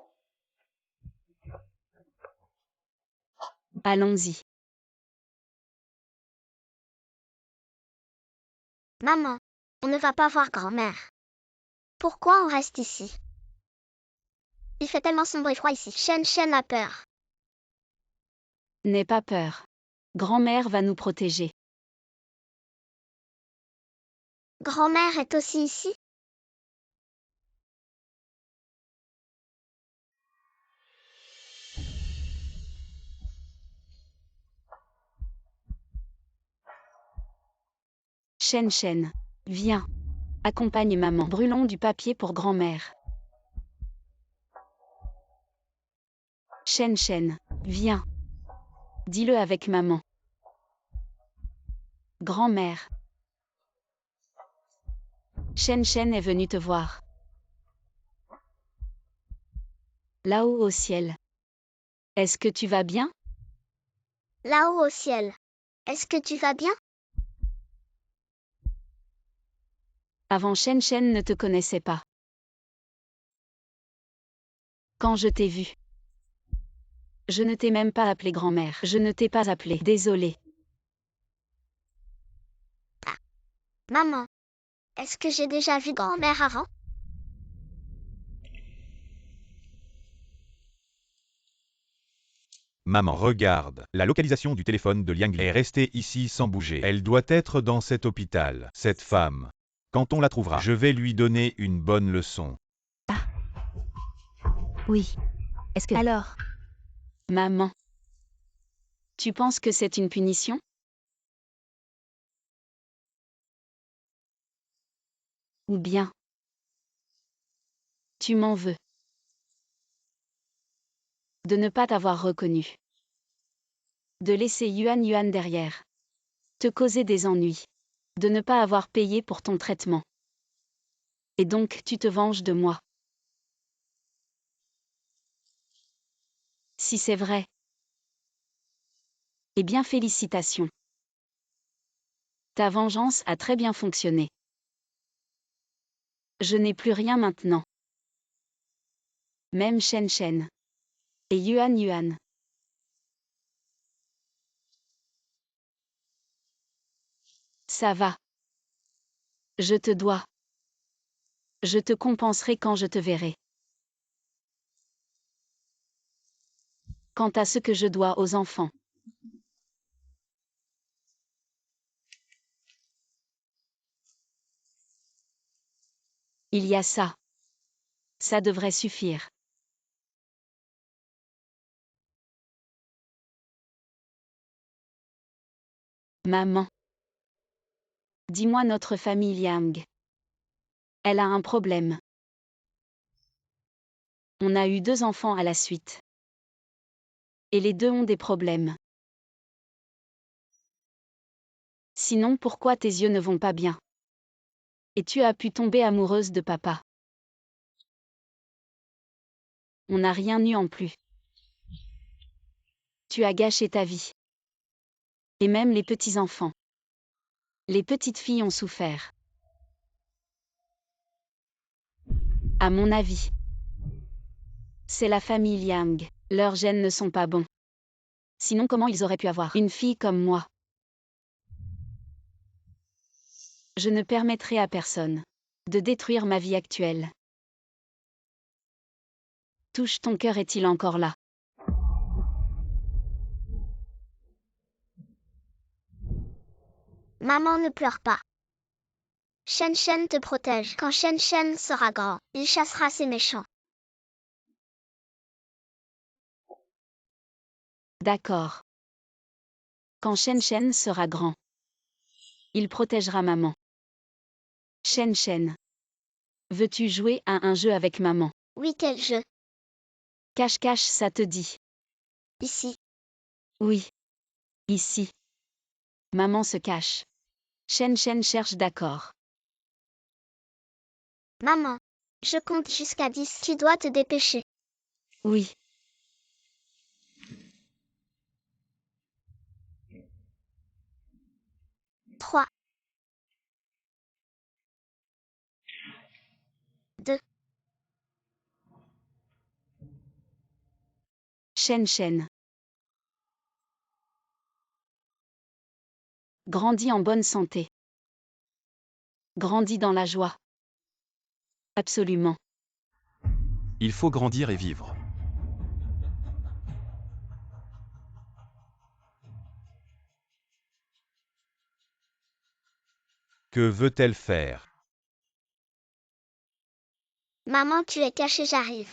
Allons-y. Maman, on ne va pas voir grand-mère. Pourquoi on reste ici? Il fait tellement sombre et froid ici. Shen a peur. N'aie pas peur. Grand-mère va nous protéger. Grand-mère est aussi ici? Shen, viens. Accompagne maman. Brûlons du papier pour grand-mère. Shen, viens. Dis-le avec maman. Grand-mère. Shen est venue te voir. Là-haut au ciel. Est-ce que tu vas bien? Là-haut au ciel. Est-ce que tu vas bien? Avant Shen ne te connaissait pas. Quand je t'ai vu. Je ne t'ai même pas appelé grand-mère. Je ne t'ai pas appelé. Désolée. Maman, est-ce que j'ai déjà vu grand-mère avant? Maman, regarde. La localisation du téléphone de Liang Li est restée ici sans bouger. Elle doit être dans cet hôpital. Cette femme. Quand on la trouvera, je vais lui donner une bonne leçon. Oui. Est-ce que... Alors, Maman. Tu penses que c'est une punition? Ou bien. Tu m'en veux. De ne pas t'avoir reconnu. De laisser Yuan derrière. Te causer des ennuis. De ne pas avoir payé pour ton traitement. Et donc tu te venges de moi. Si c'est vrai. Eh bien félicitations. Ta vengeance a très bien fonctionné. Je n'ai plus rien maintenant. Même Shen. Et Yuan. Ça va. Je te dois. Je te compenserai quand je te verrai. quant à ce que je dois aux enfants. Il y a ça. Ça devrait suffire. Maman. Dis-moi notre famille Yang. Elle a un problème. On a eu 2 enfants à la suite. Et les 2 ont des problèmes. Sinon pourquoi tes yeux ne vont pas bien? Et tu as pu tomber amoureuse de papa. On n'a rien eu en plus. Tu as gâché ta vie. Et même les petits-enfants. Les petites filles ont souffert. À mon avis. C'est la famille Yang. Leurs gènes ne sont pas bons. Sinon comment ils auraient pu avoir une fille comme moi? Je ne permettrai à personne de détruire ma vie actuelle. Touche ton cœur, est-il encore là? Maman, ne pleure pas. Shen Shen te protège. Quand Shen Shen sera grand, il chassera ces méchants. D'accord. Quand Shen Shen sera grand, il protégera maman. Shen Shen. Veux-tu jouer à un jeu avec maman? Oui, quel jeu? Cache-cache, ça te dit? Ici. Oui. Ici. Maman se cache. Shen Shen cherche, d'accord. Maman. Je compte jusqu'à 10. Tu dois te dépêcher. Oui. Trois. 2. Shen Shen. Grandis en bonne santé. Grandis dans la joie. Absolument. Il faut grandir et vivre. Que veut-elle faire? Maman, tu es cachée, j'arrive.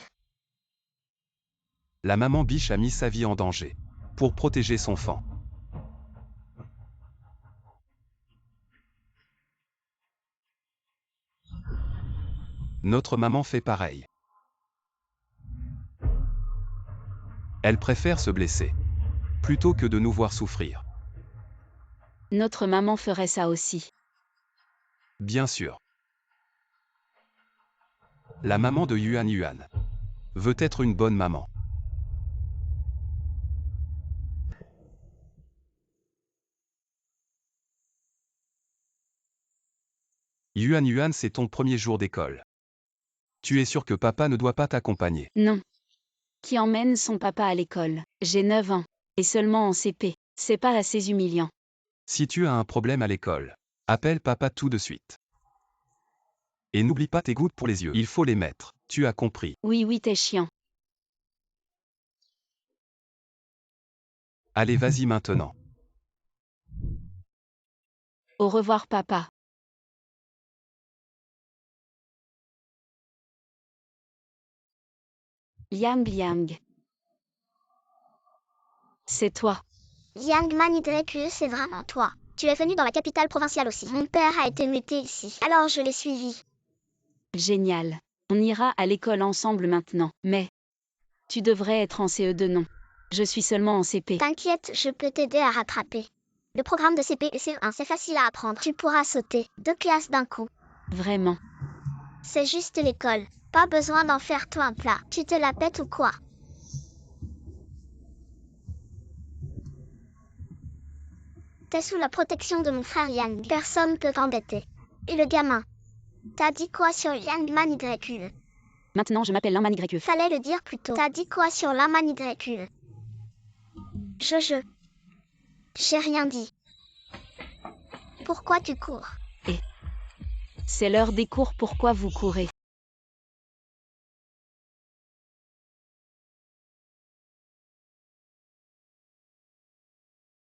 La maman biche a mis sa vie en danger pour protéger son enfant. Notre maman fait pareil. Elle préfère se blesser plutôt que de nous voir souffrir. Notre maman ferait ça aussi. Bien sûr. La maman de Yuan Yuan veut être une bonne maman. Yuan Yuan, c'est ton premier jour d'école. Tu es sûr que papa ne doit pas t'accompagner? Non. Qui emmène son papa à l'école? J'ai 9 ans. Et seulement en CP. C'est pas assez humiliant. Si tu as un problème à l'école, appelle papa tout de suite. Et n'oublie pas tes gouttes pour les yeux. Il faut les mettre. Tu as compris. Oui, oui, t'es chiant. Allez, vas-y maintenant. Au revoir, papa. Yang Yang. C'est toi. Yang Manidreku, c'est vraiment toi. Tu es venu dans la capitale provinciale aussi. Mon père a été muté ici, alors je l'ai suivi. Génial. On ira à l'école ensemble maintenant. Mais tu devrais être en CE2, non? Je suis seulement en CP. T'inquiète, je peux t'aider à rattraper. Le programme de CP et CE1, c'est facile à apprendre. Tu pourras sauter 2 classes d'un coup. Vraiment. C'est juste l'école. Pas besoin d'en faire toi un plat. Tu te la pètes ou quoi? T'es sous la protection de mon frère Yang. Personne peut t'embêter. Et le gamin? T'as dit quoi sur Yang Manidreku? Maintenant, je m'appelle Laman YQ. Fallait le dire plus tôt. T'as dit quoi sur la Manidreku? J'ai rien dit. Pourquoi tu cours? C'est l'heure des cours, pourquoi vous courez?